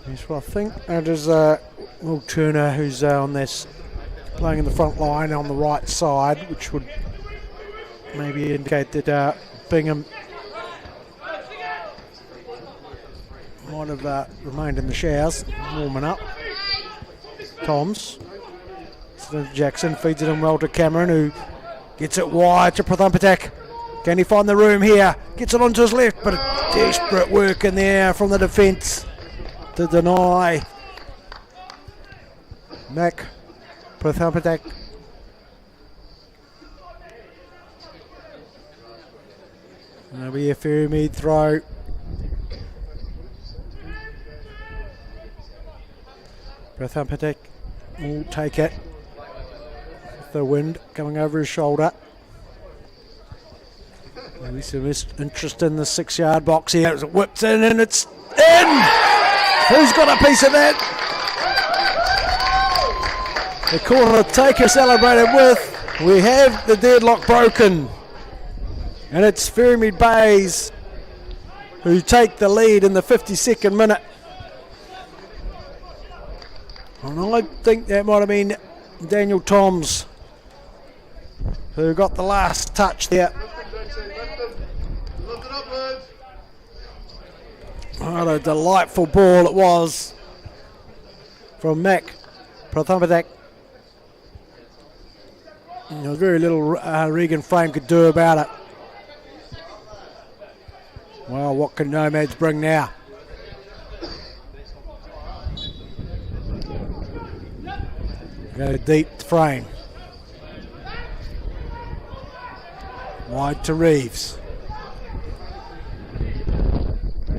Yes, well, I think it is Will Turner who's on this, playing in the front line on the right side, which would maybe indicate that Bingham might have remained in the showers, warming up. Toms. Jackson feeds it in well to Cameron, who gets it wide to Prathampatak. Can he find the room here? Gets it onto his left, but desperate work in there from the defence to deny Mac Prathampatak. And there'll be a Ferrymead throw. Prathampatak will take it. With the wind coming over his shoulder. Maybe some interest in the 6-yard box here. It whips in and it's in! Who's got a piece of that? The corner taker celebrated with. We have the deadlock broken. And it's Ferrymead Bays who take the lead in the 52nd minute. And I think that might have been Daniel Toms who got the last touch there. What a delightful ball it was from Mac Prathampatak. There was very little Regan Frame could do about it. Well, what can Nomads bring now? Go deep to Frame. Wide to Reeves.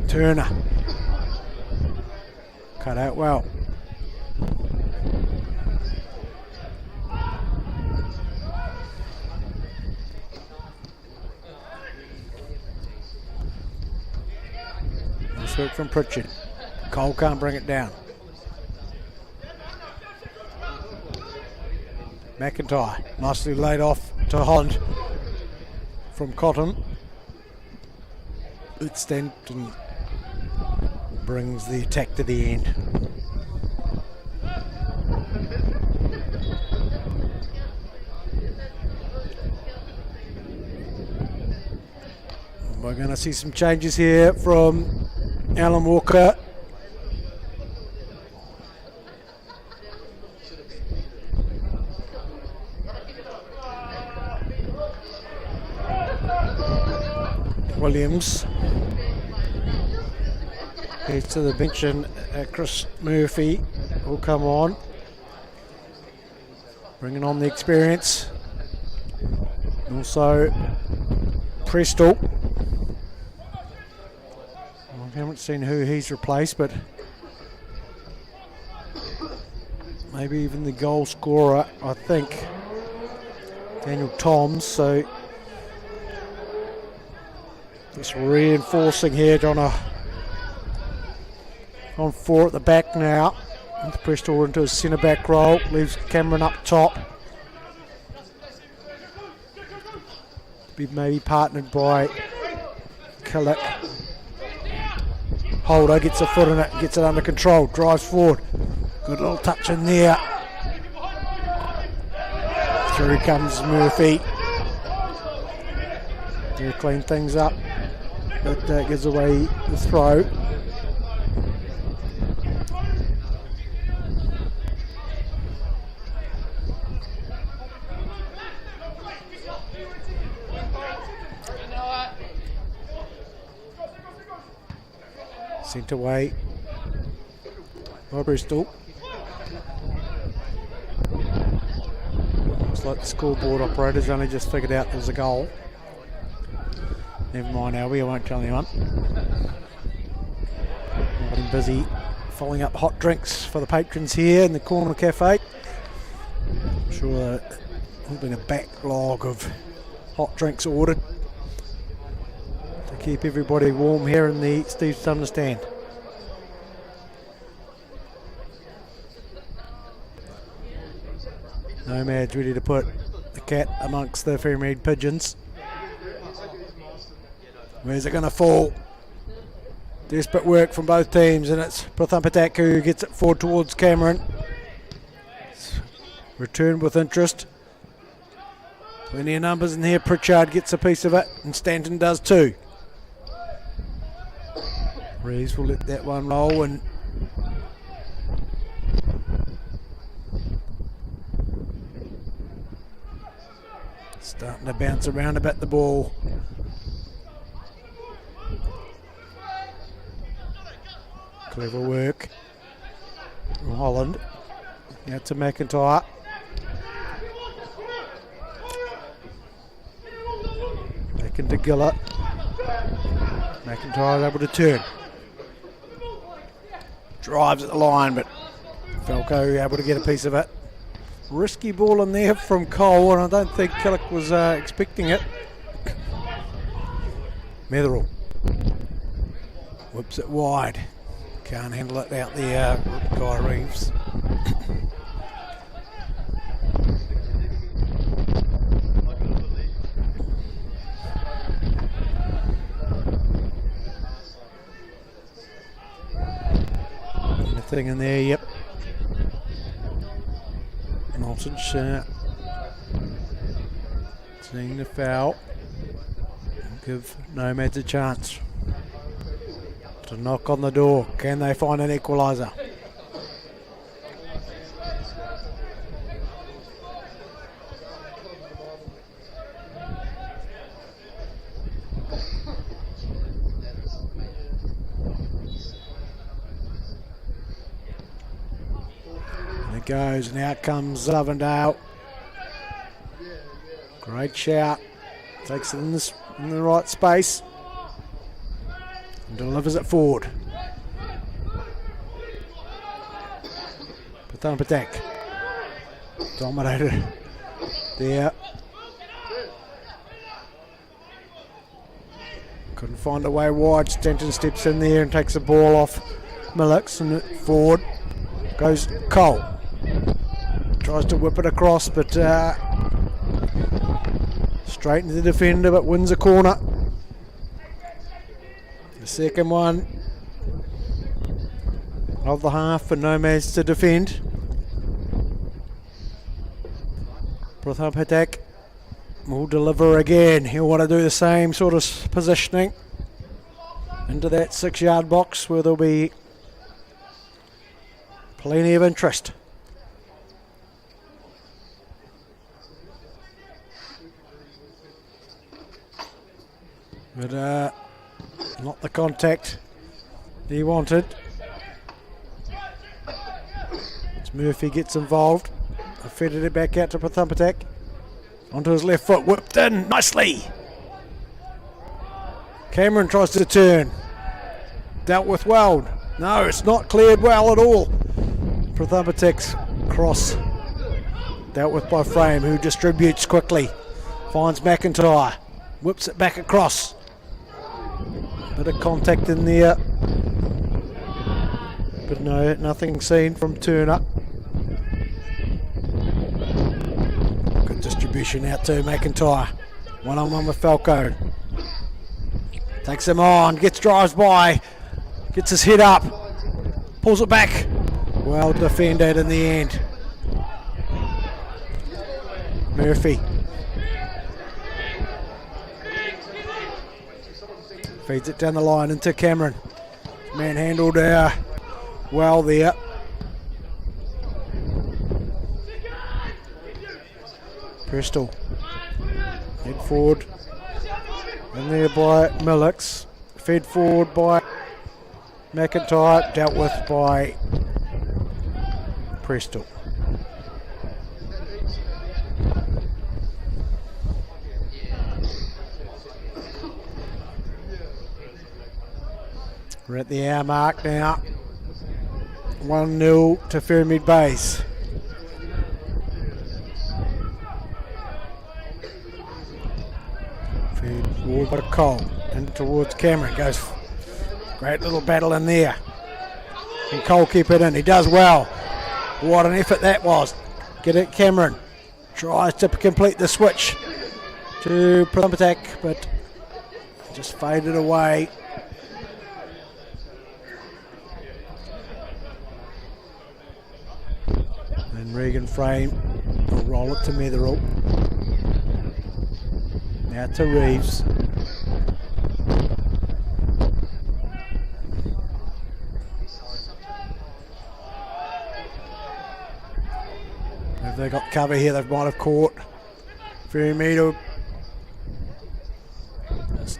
Turner. Cut out well. Nice work from Pritchard. Cole can't bring it down. McIntyre, nicely laid off to Holland from Cotton. Stanton brings the attack to the end. We're going to see some changes here from Alan Walker. Williams Heads to the bench and Chris Murphy will come on. Bringing on the experience. Also Prestel. I haven't seen who he's replaced, but maybe even the goal scorer, I think, Daniel Toms. So just reinforcing here, on 4 at the back now. Prestel into a centre back role, leaves Cameron up top. Be maybe partnered by Killick. Holder gets a foot in it, gets it under control, drives forward. Good little touch in there. Through comes Murphy. To clean things up, but gives away the throw. Sent away by Bristol. Looks like the scoreboard operator's only just figured out there's a goal. Never mind, Albie, I won't tell anyone. Getting busy filling up hot drinks for the patrons here in the corner cafe. I'm sure there's been a backlog of hot drinks ordered to keep everybody warm here in the Steve Sumner stand. Nomads ready to put the cat amongst the Ferrymead pigeons. Where's it going to fall? Desperate work from both teams, and it's Prathampatak who gets it forward towards Cameron. Returned with interest. Plenty of numbers in here. Pritchard gets a piece of it, and Stanton does too. Reeves will let that one roll, and starting to bounce around a bit, the ball. Clever work from Holland. Out to McIntyre. Back into Gillett. McIntyre able to turn. Drives at the line, but Falco able to get a piece of it. Risky ball in there from Cole, and I don't think Killick was expecting it. Metherell whips it wide. Can't handle it out there, Guy Reeves. Anything in there, yep. Noltage seeing the foul. Give Nomads a chance to knock on the door. Can they find an equaliser? And it goes, and out comes Avondale. Great shout. Takes it in the right space. And delivers it forward. Prathampatak dominated there. Couldn't find a way wide. Stanton steps in there and takes the ball off Millix, and forward goes Cole. Tries to whip it across, but straight into the defender, but wins a corner. The second one of the half for Nomads to defend. Prathampatak will deliver again. He'll want to do the same sort of positioning into that 6-yard box where there'll be plenty of interest. But not the contact he wanted. As Murphy gets involved. I fed it back out to Pathumpatak. Onto his left foot, whipped in nicely. Cameron tries to turn. Dealt with well. No, it's not cleared well at all. Pathumpatak's cross dealt with by Frame, who distributes quickly. Finds McIntyre. Whips it back across. Bit of contact in there. But no, nothing seen from Turner. Good distribution out to McIntyre. One-on-one with Falco. Takes him on, drives by, gets his head up, pulls it back. Well defended in the end. Murphy. Feeds it down the line into Cameron. Manhandled well there. Bristol. Head forward. And there by Millix. Fed forward by McIntyre. Dealt with by Prestel. We're at the hour mark now. 1-0 to Ferrymead Bays. Fed forward by Cole. And towards Cameron. Goes. Great little battle in there. Can Cole keep it in? He does well. What an effort that was. Get it, Cameron. Tries to complete the switch to Pathumpatak, but just faded away. And Regan Frame will roll it to Metherell. Now to Reeves. If they got cover here, they might have caught Ferrymead.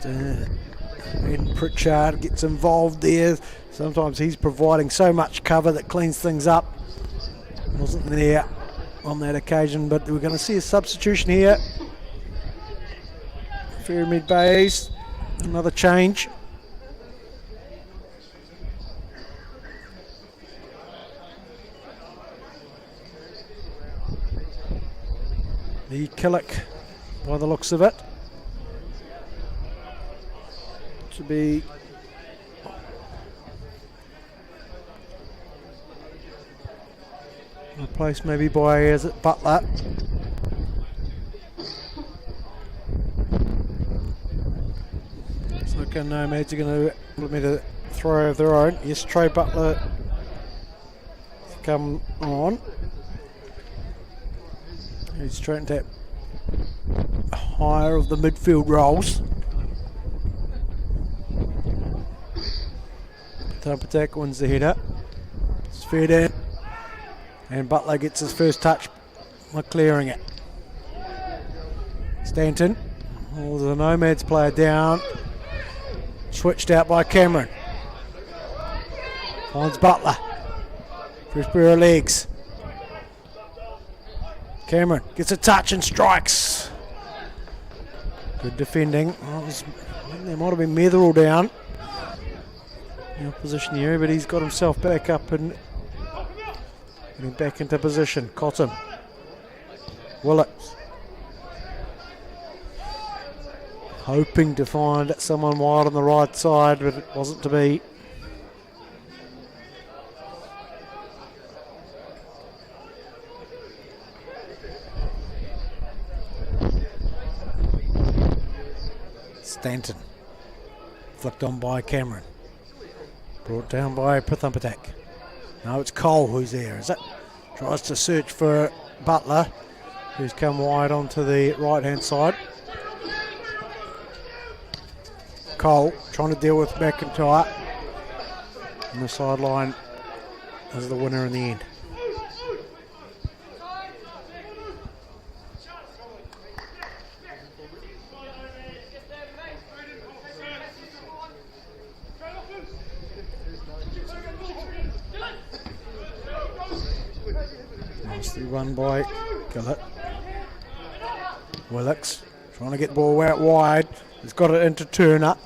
And Pritchard gets involved there. Sometimes he's providing so much cover that cleans things up. Wasn't there on that occasion, but we're going to see a substitution here. Ferrymead Bays, another change. The Killick, by the looks of it, to be replaced maybe by, is it Butler? It's looking Nomads are going to implement a throw of their own. Yes, Trey Butler come on. He's trying to higher of the midfield roles. Pathumpatak wins the header. It's fed in. And Butler gets his first touch by clearing it. Stanton. Oh, the Nomads player down. Switched out by Cameron. Finds Butler. First pair of legs. Cameron gets a touch and strikes. Good defending. Oh, there might have been Metherell down in opposition here, but he's got himself back up and getting back into position. Cotton. Willett. Hoping to find someone wide on the right side, but it wasn't to be. Stanton. Flicked on by Cameron. Brought down by Pathumpatak. No, it's Cole who's there, is it? Tries to search for Butler, who's come wide onto the right-hand side. Cole trying to deal with McIntyre. On the sideline as the winner in the end. one by Gillett. Willocks trying to get the ball out wide. He's got it into Turner.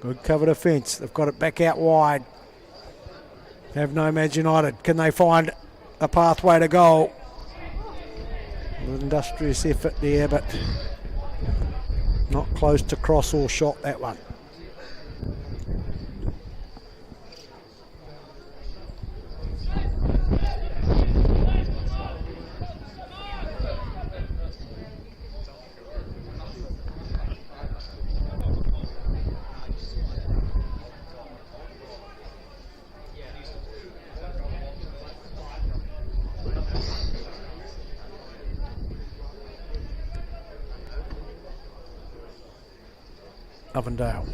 Good cover defence. They've got it back out wide. Have Nomads United. Can they find a pathway to goal? An industrious effort there, but not close to cross or shot that one. Avondale.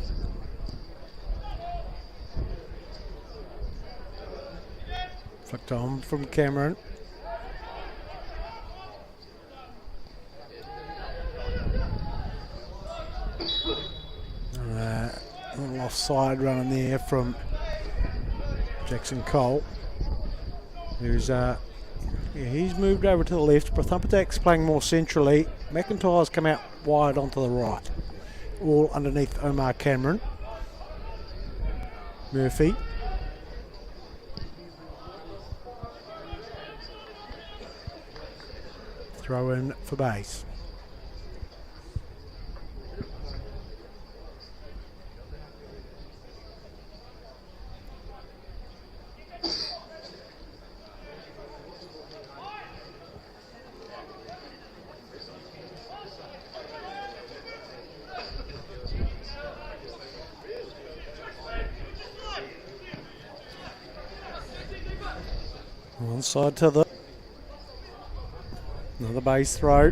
Flicked on from Cameron. A little offside running there from Jackson Cole. Who's he's moved over to the left. Prothumpatak's playing more centrally. McIntyre's come out wide onto the right. All underneath Omar Cameron. Murphy. Throw in for base. One side to the another base throw.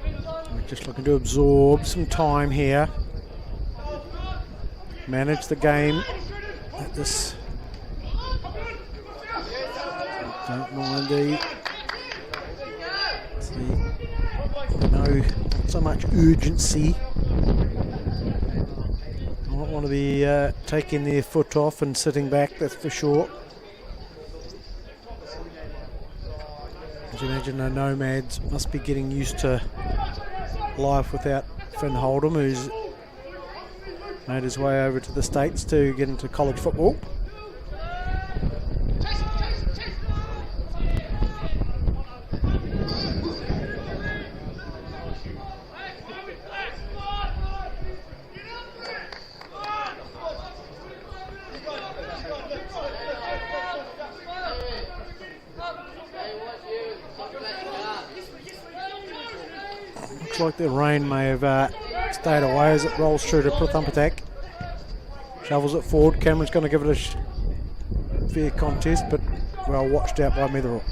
We're just looking to absorb some time here. Manage the game at this. Don't mind the. No, not so much urgency. I don't want to be taking their foot off and sitting back, that's for sure. As you imagine, the Nomads must be getting used to life without Finn Holdham, who's made his way over to the States to get into college football. Looks like the rain may have stayed away as it rolls through to Prothumpatak. Shovels it forward. Cameron's going to give it a fair contest, but well watched out by Metherell.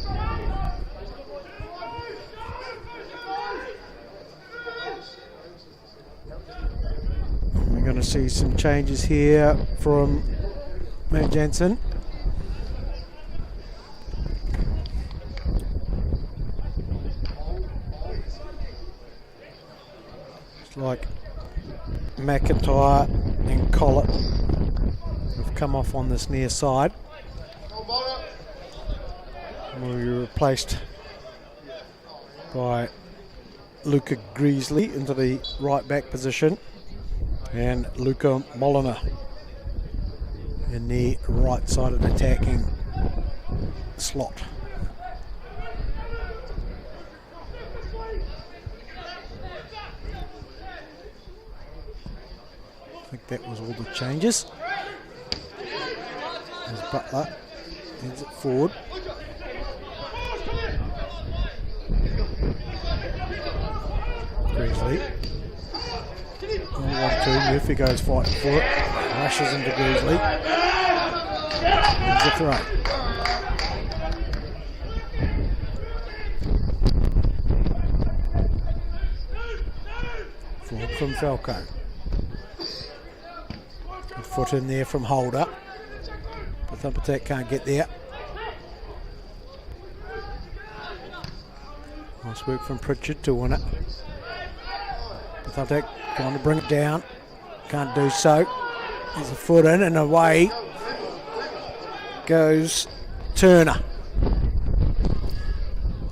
We're going to see some changes here from Matt Jansen. Like McIntyre and Collett have come off on this near side. Will be replaced by Luca Greasley into the right back position and Luca Molina in the right side of the attacking slot. I think that was all the changes. There's Butler, heads it forward. Greasley. 1-2, Murphy goes fighting for it. Rushes into Greasley. Wins the throw. Forward from Falco. Foot in there from Holder. Prothumpatak can't get there. Nice work from Pritchard to win it. Prothumpatak trying to bring it down. Can't do so. There's a foot in and away goes Turner.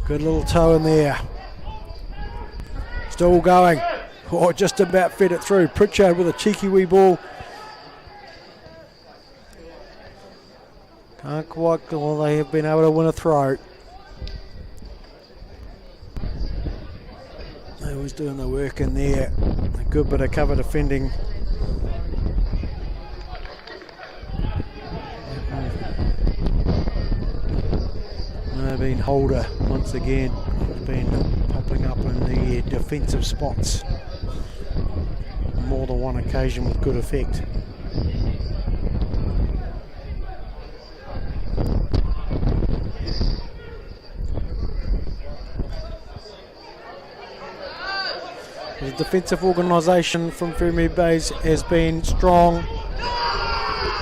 Good little toe in there. Still going. Oh, just about fed it through. Pritchard with a cheeky wee ball. Can't quite, well, they have been able to win a throw. They was doing the work in there. A good bit of cover defending. Been Holder once again. Has been popping up in the defensive spots on more than one occasion with good effect. The defensive organisation from Ferrymead Bays has been strong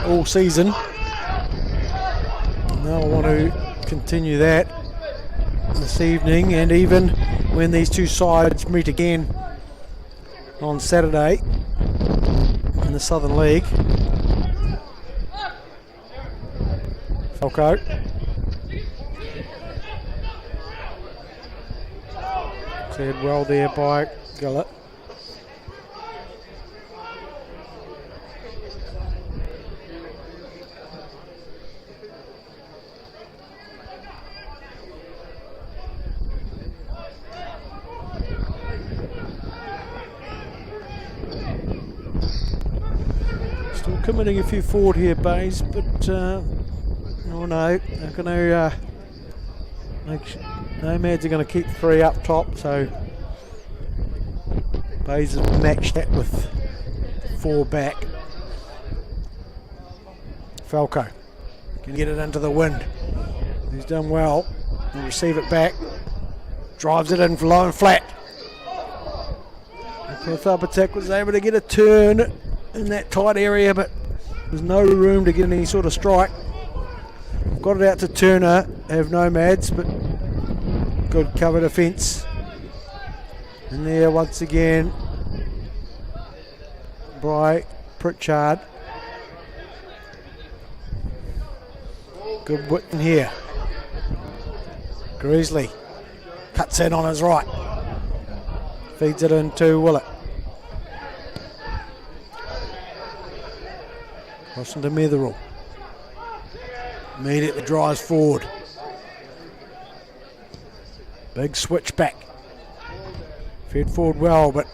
all season. Now I want to continue that this evening, and even when these two sides meet again on Saturday in the Southern League. Falco. Cleared well there by Gillett. Still committing a few forward here, Bays, but oh no, they're going to Nomads are going to keep three up top, so Bays has matched that with four back. Falco can get it into the wind. He's done well. He'll receive it back. Drives it in for low and flat. Perth Upper was able to get a turn in that tight area, but there's no room to get any sort of strike. Got it out to Turner, have Nomads, but good cover defence. And there once again by Pritchard. Good width in here. Greasley cuts in on his right. Feeds it into Willett. Crossing to Metherell. Immediately drives forward. Big switch back. Fed forward well, but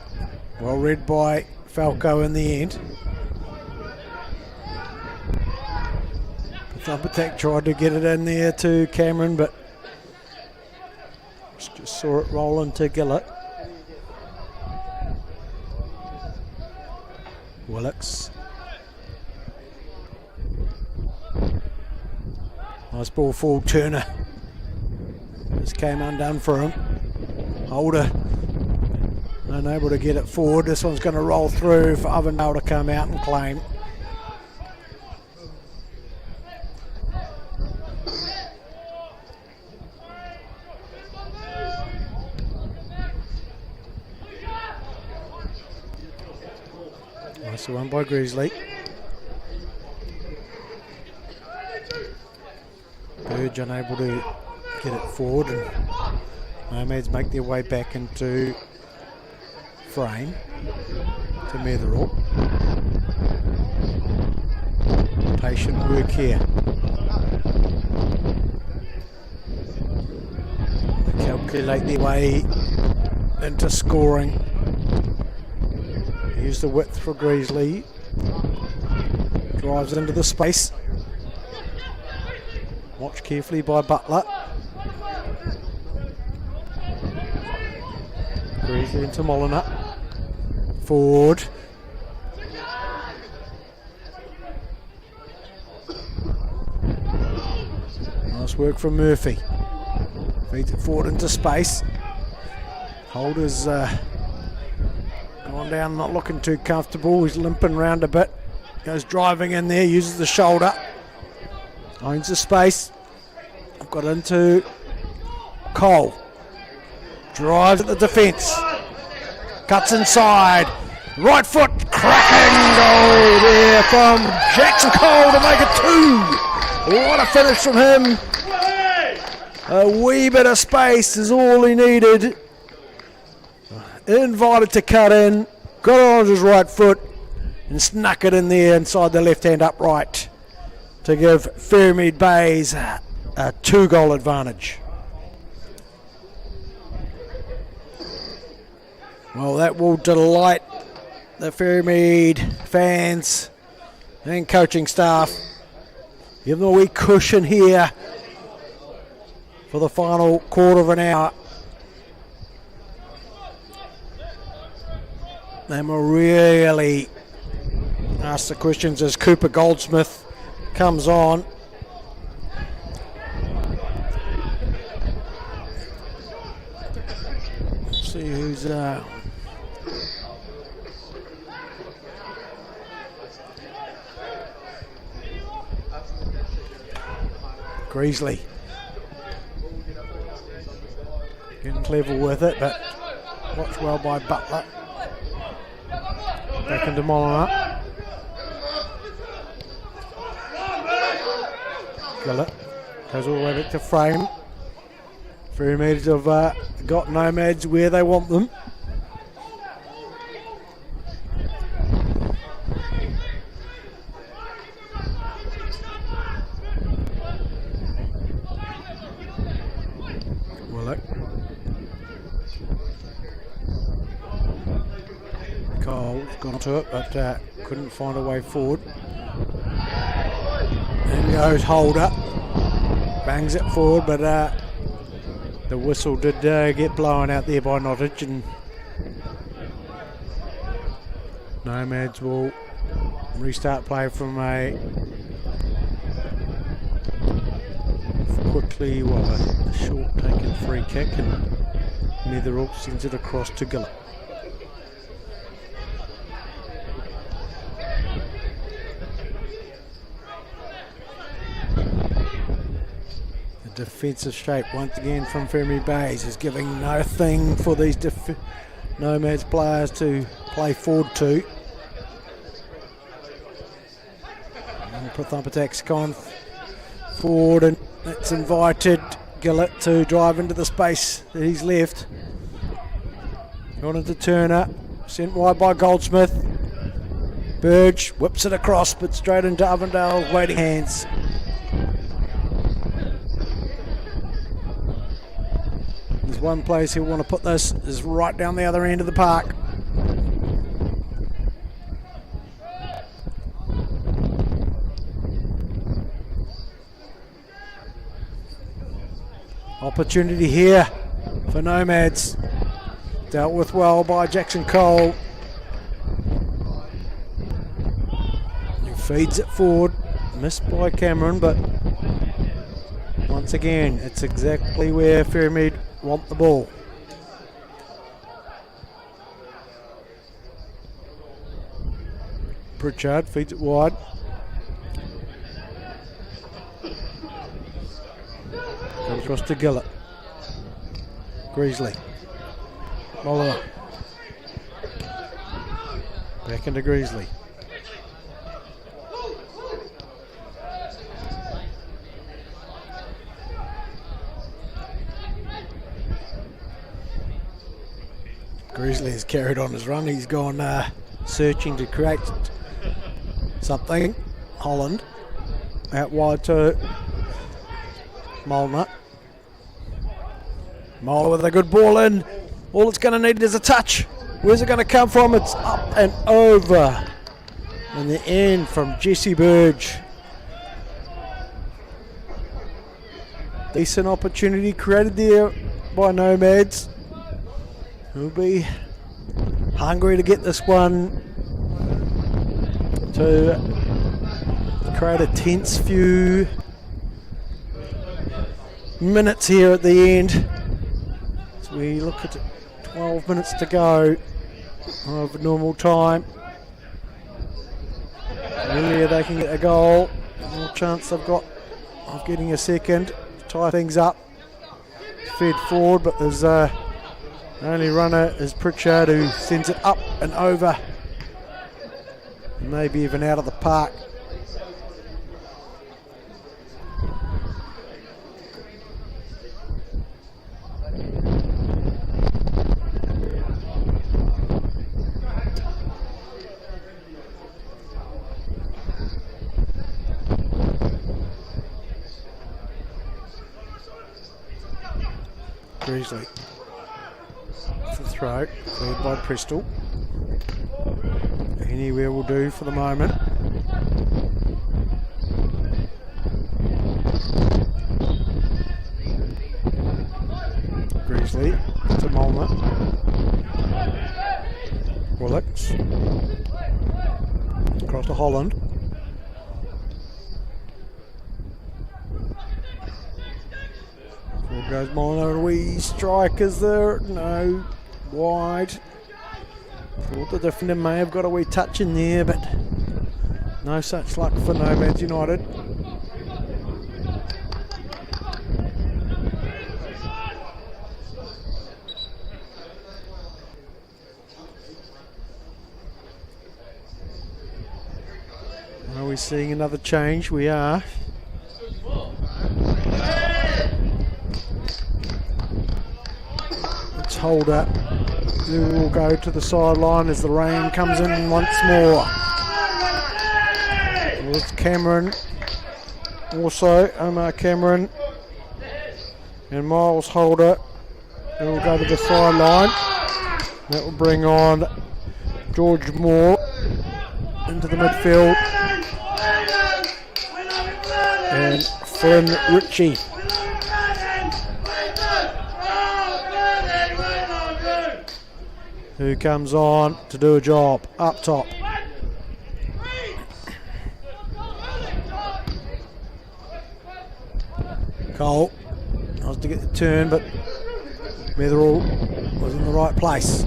well read by Falco in the end. Thump attack tried to get it in there to Cameron, but just saw it roll into Gillett. Willocks. Nice ball forward, Turner. Just came undone for him. Holder unable to get it forward. This one's going to roll through for Ovendale to come out and claim. Nice one by Greasley. Burge unable to get it forward, and Nomads make their way back into frame to Metherell. Patient work here. They calculate their way into scoring. Use the width for Greasley. Drives into the space. Watched carefully by Butler. Greasley into Molyneux. Forward. Nice work from Murphy. Feeds it forward into space. Holder's gone down, not looking too comfortable. He's limping round a bit. Goes driving in there, uses the shoulder. Owns the space. Got into Cole. Drives at the defence. Cuts inside. Right foot. Cracking goal there from Jackson Cole to make it 2. What a finish from him. A wee bit of space is all he needed. Invited to cut in, got it on his right foot and snuck it in there inside the left-hand upright to give Ferrymead Bays a 2-goal advantage. Well, that will delight the Ferrymead fans and coaching staff. Give them a wee cushion here for the final quarter of an hour. They will really ask the questions as Cooper Goldsmith comes on. Let's see who's Greasley. Getting clever with it, but watched well by Butler. Back into Molina. Gillett goes all the way back to frame. Ferrymead have got Nomads where they want them. Willock. Cole's gone to it, but couldn't find a way forward. And goes Holder. Bangs it forward, but the whistle did get blown out there by Nottage, and Nomads will restart play from a quickly, a short taken free kick, and Netherall sends it across to Gillett. Defensive shape once again from Ferrymead Bays is giving nothing for these Nomads players to play forward to. And Pratham Patak's gone forward, and it's invited Gillett to drive into the space that he's left. Gone into Turner, sent wide by Goldsmith. Burge whips it across, but straight into Avondale's waiting hands. There's one place he'll want to put this is right down the other end of the park. Opportunity here for Nomads. Dealt with well by Jackson Cole. He feeds it forward. Missed by Cameron, but once again, it's exactly where Ferrymead want the ball. Pritchard feeds it wide. Comes across to Gillett. Greasley. Oliver. Back into Greasley. Greasley has carried on his run. He's gone searching to create something. Holland out wide to Molnar. Molnar with a good ball in. All it's going to need is a touch. Where's it going to come from? It's up and over. In the end from Jesse Burge. Decent opportunity created there by Nomads. Who'll be hungry to get this one to create a tense few minutes here at the end. As we look at 12 minutes to go of normal time. Earlier they can get a goal. More chance they've got of getting a second to tie things up. Fed forward, but there's the only runner is Pritchard, who sends it up and over. Maybe even out of the park. Greasley. The throw, cleared by Prestel. Anywhere will do for the moment. Greasley to Molnar. Willocks. Across to Holland. Forward goes Molnar. A wee strike is there. No. Wide. Thought the defender may have got a wee touch in there, but no such luck for Nomads United. Are we seeing another change? We are. Let's hold up. We will go to the sideline as the rain comes in once more. With Cameron, also Omar Cameron and Miles Holder. They will go to the sideline. That will bring on George Moore into the midfield and Flynn Ritchie. Who comes on to do a job up top. Cole was to get the turn, but Metherall was in the right place.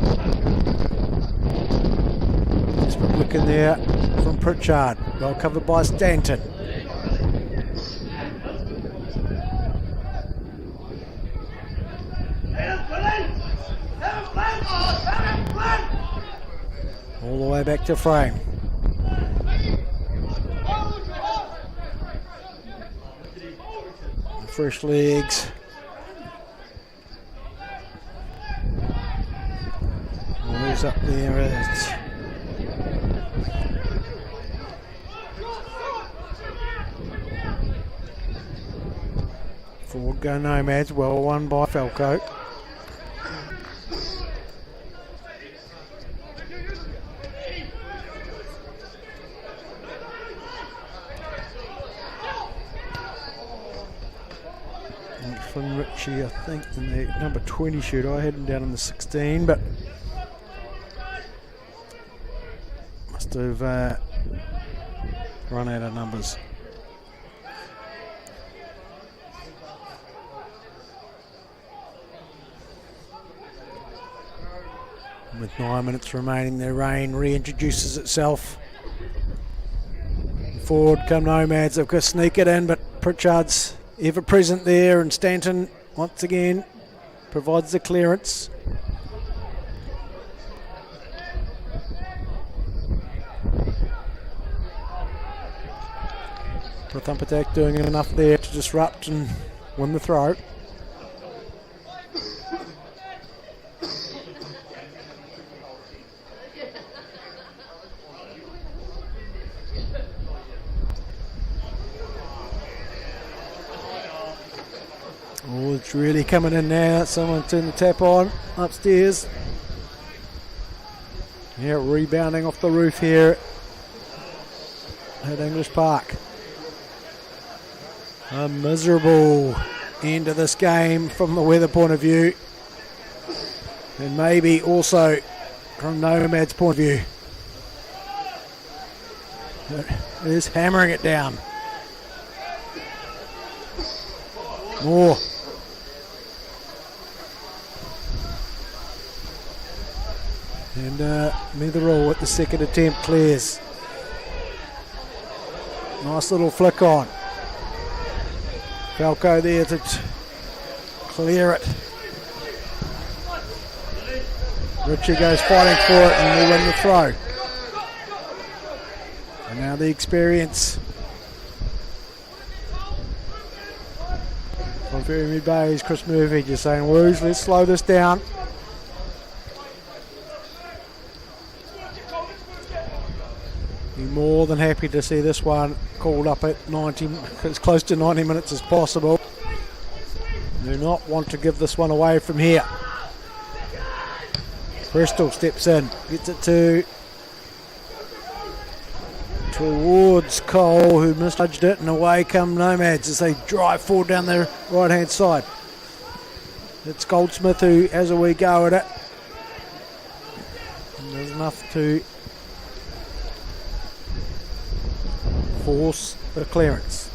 Desperate look in there from Pritchard, well covered by Stanton. All the way back to frame. Fresh legs. Who's up there? Forward go Nomads, well won by Falco. From Ritchie, I think, in the number 20 shirt. I had him down in the 16, but must have run out of numbers. With 9 minutes remaining, the rain reintroduces itself. Forward come Nomads. They've got to sneak it in, but Pritchard's ever present there, and Stanton once again provides the clearance. The thump attack doing enough there to disrupt and win the throw. Oh, it's really coming in now. Someone turned the tap on upstairs. Yeah, rebounding off the roof here at English Park. A miserable end of this game from the weather point of view, and maybe also from Nomad's point of view. It is hammering it down. More. And Metherall at the second attempt clears. Nice little flick on. Falco there to clear it. Ritchie goes fighting for it and will win the throw. And now the experience from Ferrymead Bay's Chris Murphy just saying, Woos, let's slow this down. Be more than happy to see this one called up at 90, as close to 90 minutes as possible. Do not want to give this one away from here. Bristol steps in, gets it towards Cole, who misjudged it, and away come Nomads as they drive forward down their right hand side. It's Goldsmith who has a wee go at it. And there's enough to force the clearance.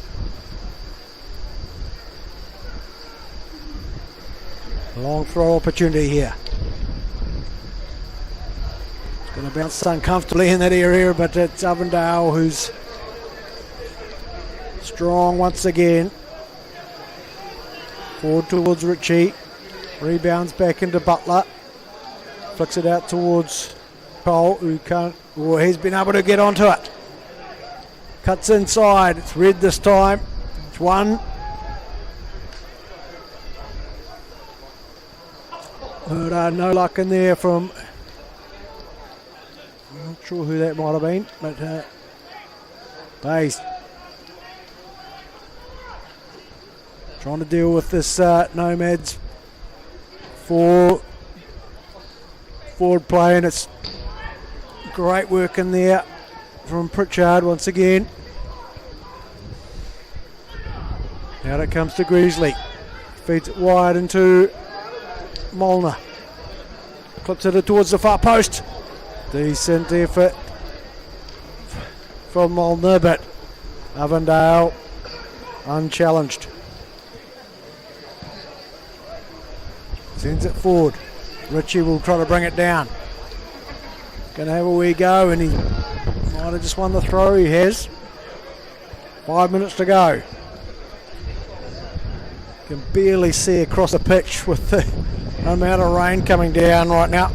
Long throw opportunity here. It's going to bounce uncomfortably in that area, but it's Avondale who's strong once again. Forward towards Ritchie. Rebounds back into Butler. Flicks it out towards Cole, who can't, or he's been able to get onto it. Cuts inside. It's Red this time. It's one. But no luck in there from, I'm not sure who that might have been, but Bays trying to deal with this Nomads forward play, and it's great work in there from Pritchard once again. Now it comes to Greasley. Feeds it wide into Molnar. Clips it towards the far post. Decent effort from Molnar, but Avondale unchallenged. Sends it forward. Ritchie will try to bring it down. Going to have a wee go, and he might have just won the throw. He has. 5 minutes to go. Can barely see across the pitch with the amount of rain coming down right now.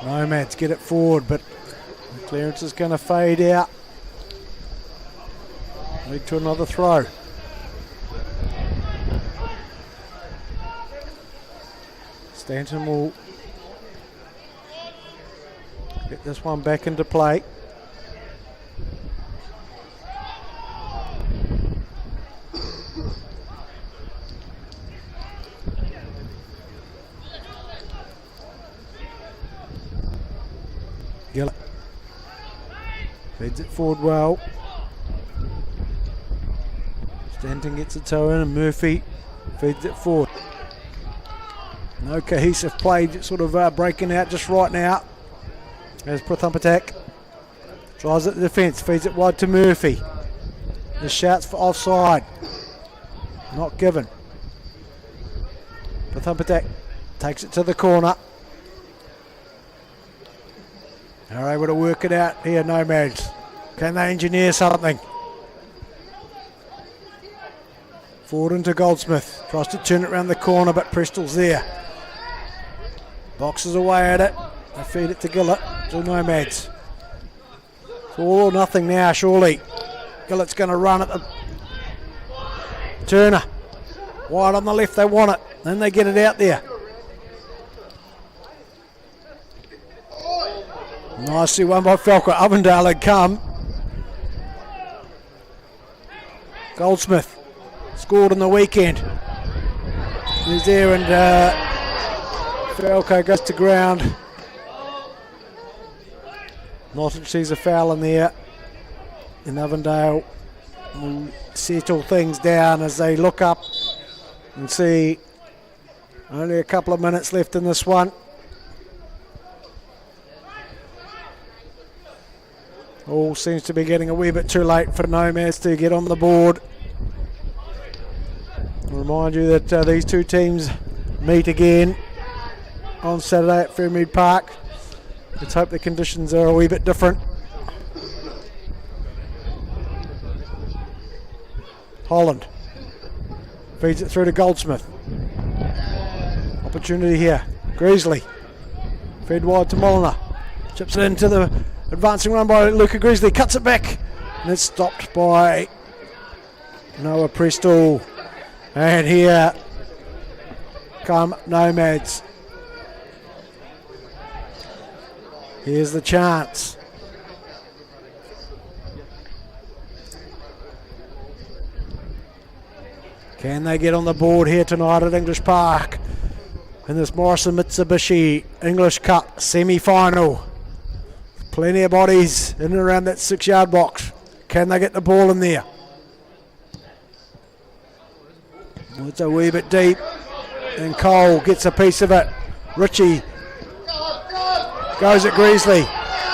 Nomads get it forward, but the clearance is going to fade out. Lead to another throw. Stanton will get this one back into play. Gillett feeds it forward well. Stanton gets a toe in, and Murphy feeds it forward. No cohesive play, sort of breaking out just right now. As Prathampatak tries at the defence, feeds it wide to Murphy. The shouts for offside. Not given. Prathampatak takes it to the corner. They're able to work it out here, Nomads. Can they engineer something? Forward into Goldsmith. Tries to turn it around the corner, but Prestle's there. Boxes away at it. They feed it to Gillett, to Nomads. It's all or nothing now, surely. Gillett's going to run at the Turner. Wide on the left, they want it. Then they get it out there. Nicely won by Falco. Avondale had come. Goldsmith scored on the weekend. He's there, and Falco goes to ground. Nottage sees a foul in there, and Avondale will settle things down as they look up and see only a couple of minutes left in this one. All seems to be getting a wee bit too late for Nomads to get on the board. I'll remind you that these two teams meet again on Saturday at Ferrymead Park. Let's hope the conditions are a wee bit different. Holland feeds it through to Goldsmith. Opportunity here. Greasley fed wide to Molnar. Chips it into the advancing run by Luca Greasley. Cuts it back, and it's stopped by Noah Prestel. And here come Nomads. Here's the chance. Can they get on the board here tonight at English Park in this Morrison Mitsubishi English Cup semi-final? Plenty of bodies in and around that 6-yard box. Can they get the ball in there? It's a wee bit deep, and Cole gets a piece of it. Richie goes at Greasley.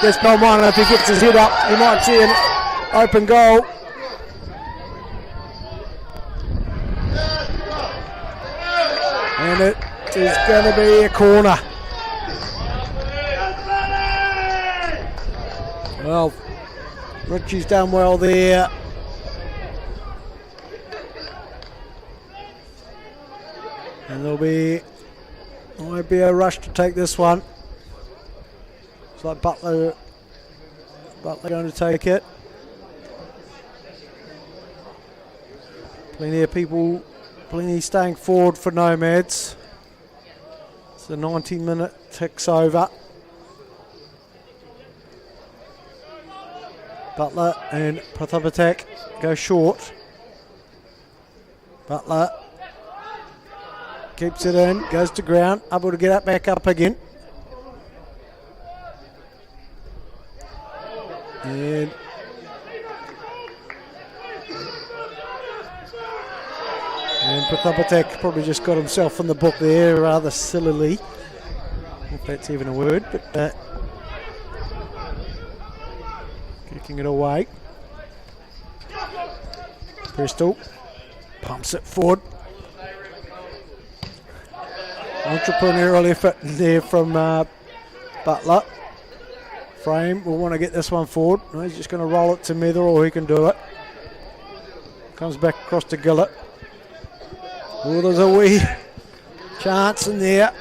Gets by one, and if he gets his head up, he might see an open goal. And it is going to be a corner. Well, Richie's done well there. And might be a rush to take this one. It's like Butler going to take it. Plenty of people, plenty staying forward for Nomads. It's the 90-minute ticks over. Butler and Prathapatak go short. Butler keeps it in, goes to ground, able to get up, back up again. And Prathapatak probably just got himself in the book there rather sillily, if that's even a word, but kicking it away. Bristol pumps it forward. Entrepreneurial effort there from Butler. Frame will want to get this one forward. No, he's just going to roll it to Mither, or he can do it. Comes back across to Gillett. Oh, there's a wee chance in there.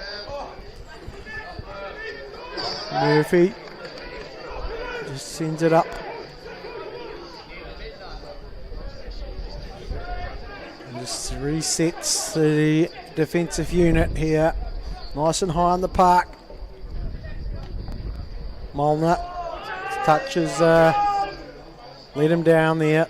Murphy just sends it up. And just resets the defensive unit here. Nice and high on the park. Molnar touches, let him down there.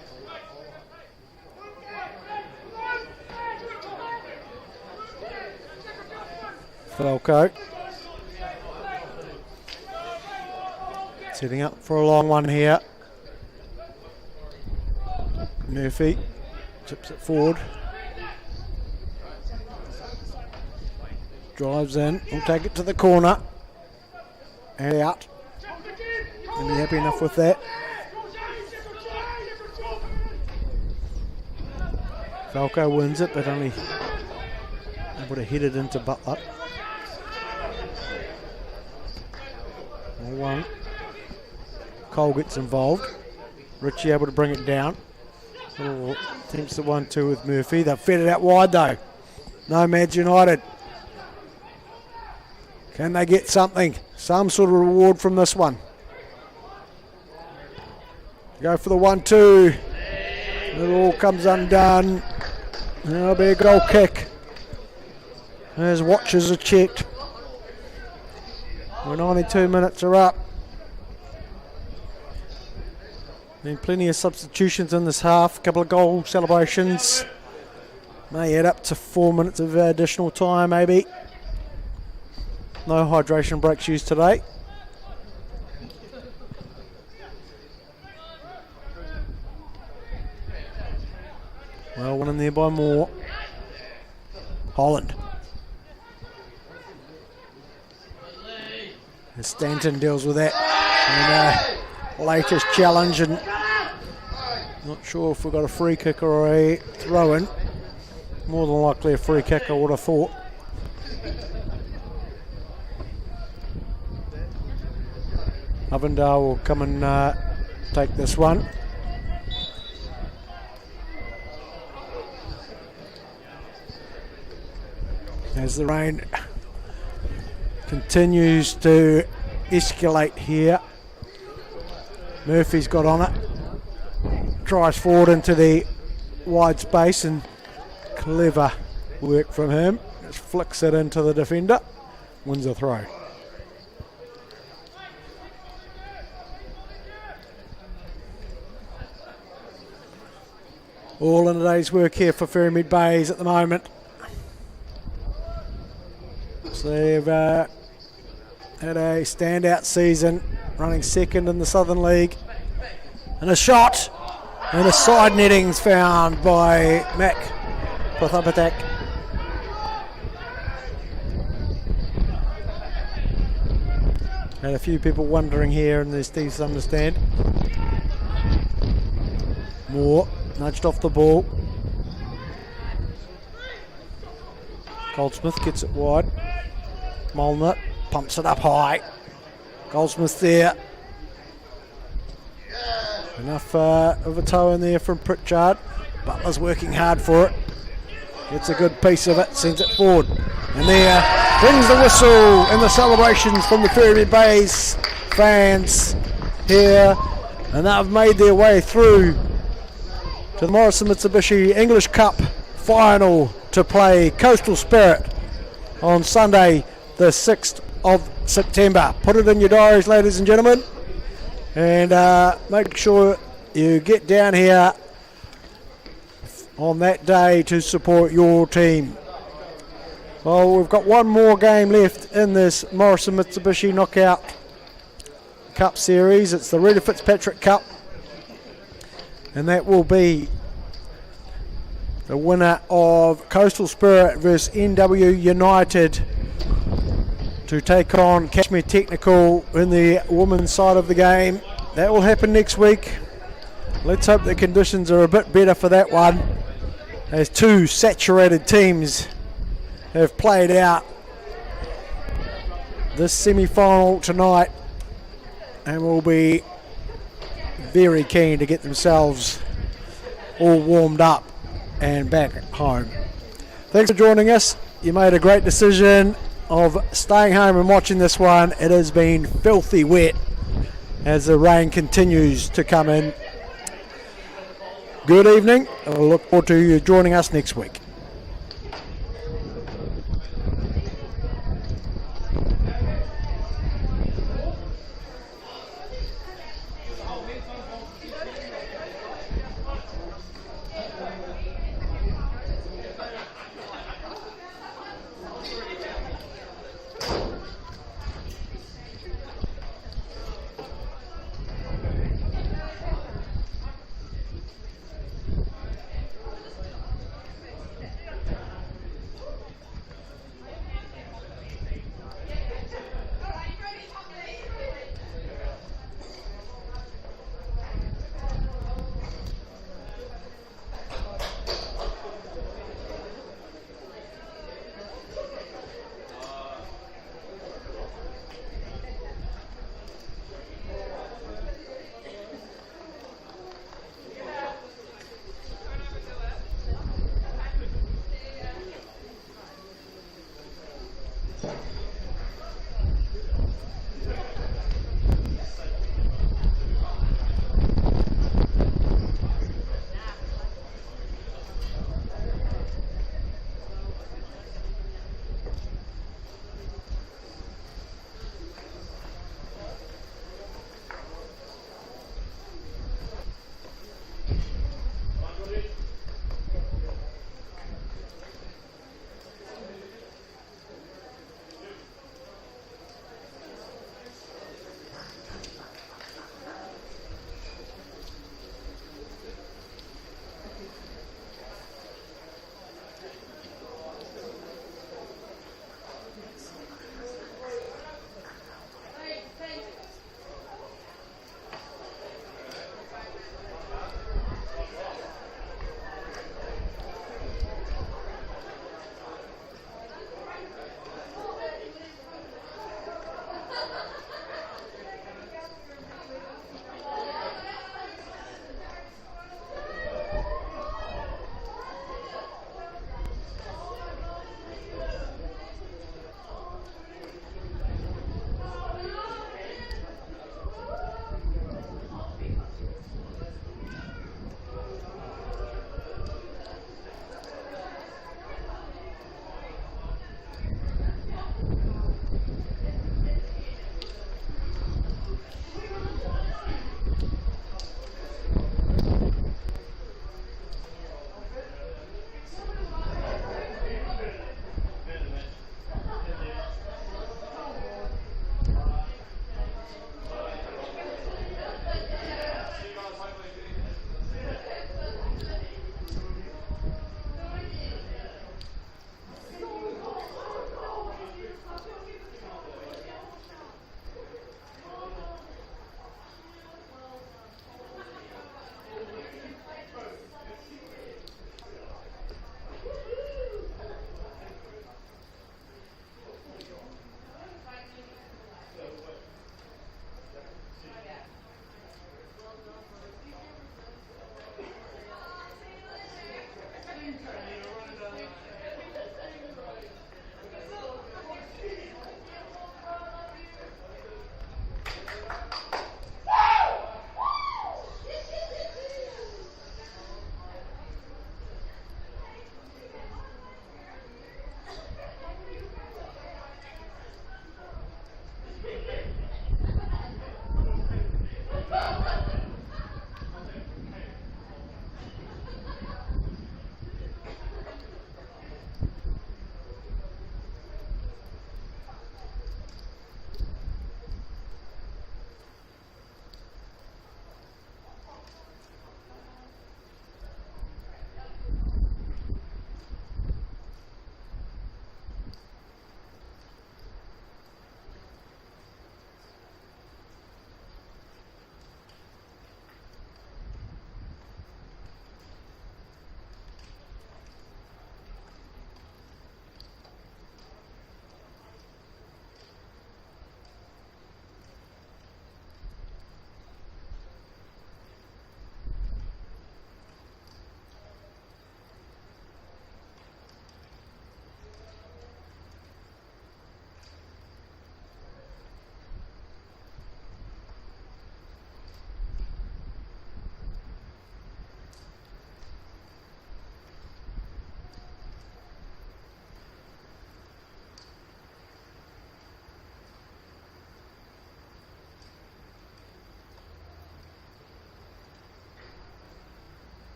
Falco setting up for a long one here. Murphy chips it forward. Drives in, will take it to the corner and out. And be happy enough with that. Falco wins it, but only able to hit it into Butler. 1. Cole gets involved. Richie able to bring it down. Attempts the 1-2 with Murphy. They've fed it out wide though. Nomads United. Can they get something? Some sort of reward from this one. Go for the 1-2. It all comes undone. That'll be a goal kick. As watches are checked. The 92 minutes are up. Been plenty of substitutions in this half. A couple of goal celebrations. May add up to 4 minutes of additional time maybe. No hydration breaks used today. Well, one in there by Moore. Holland. And Stanton deals with that. And latest challenge, and not sure if we've got a free kick or a throw-in. More than likely a free kick, I would have thought. Avondale will come and take this one. As the rain continues to escalate here. Murphy's got on it. Tries forward into the wide space and Clever work from him. Just flicks it into the defender. Wins the throw. All in a day's work here for Ferrymead Bays at the moment. So they've had a standout season, running second in the Southern League. And a shot, and a side netting's found by Mac Prathapatak. Had a few people wondering here, and there's Steve to understand. Moore nudged off the ball. Goldsmith gets it wide. Molnar pumps it up high. Goldsmith there. Enough of a toe in there from Pritchard. Butler's working hard for it. Gets a good piece of it, sends it forward. And there brings the whistle and the celebrations from the Ferrymead Bays fans here. And they've made their way through to the Morrison Mitsubishi English Cup final to play Coastal Spirit on Sunday the 6th of September. Put it in your diaries, ladies and gentlemen, and make sure you get down here on that day to support your team. Well, we've got one more game left in this Morrison Mitsubishi Knockout Cup series. It's the Rita Fitzpatrick Cup, and that will be the winner of Coastal Spirit versus NW United to take on Kashmir Technical in the women's side of the game. That will happen next week. Let's hope the conditions are a bit better for that one, as two saturated teams have played out this semi-final tonight and will be very keen to get themselves all warmed up and back home. Thanks for joining us. You made a great decision of staying home and watching this one. It has been filthy wet as the rain continues to come in. Good evening. I look forward to you joining us next week.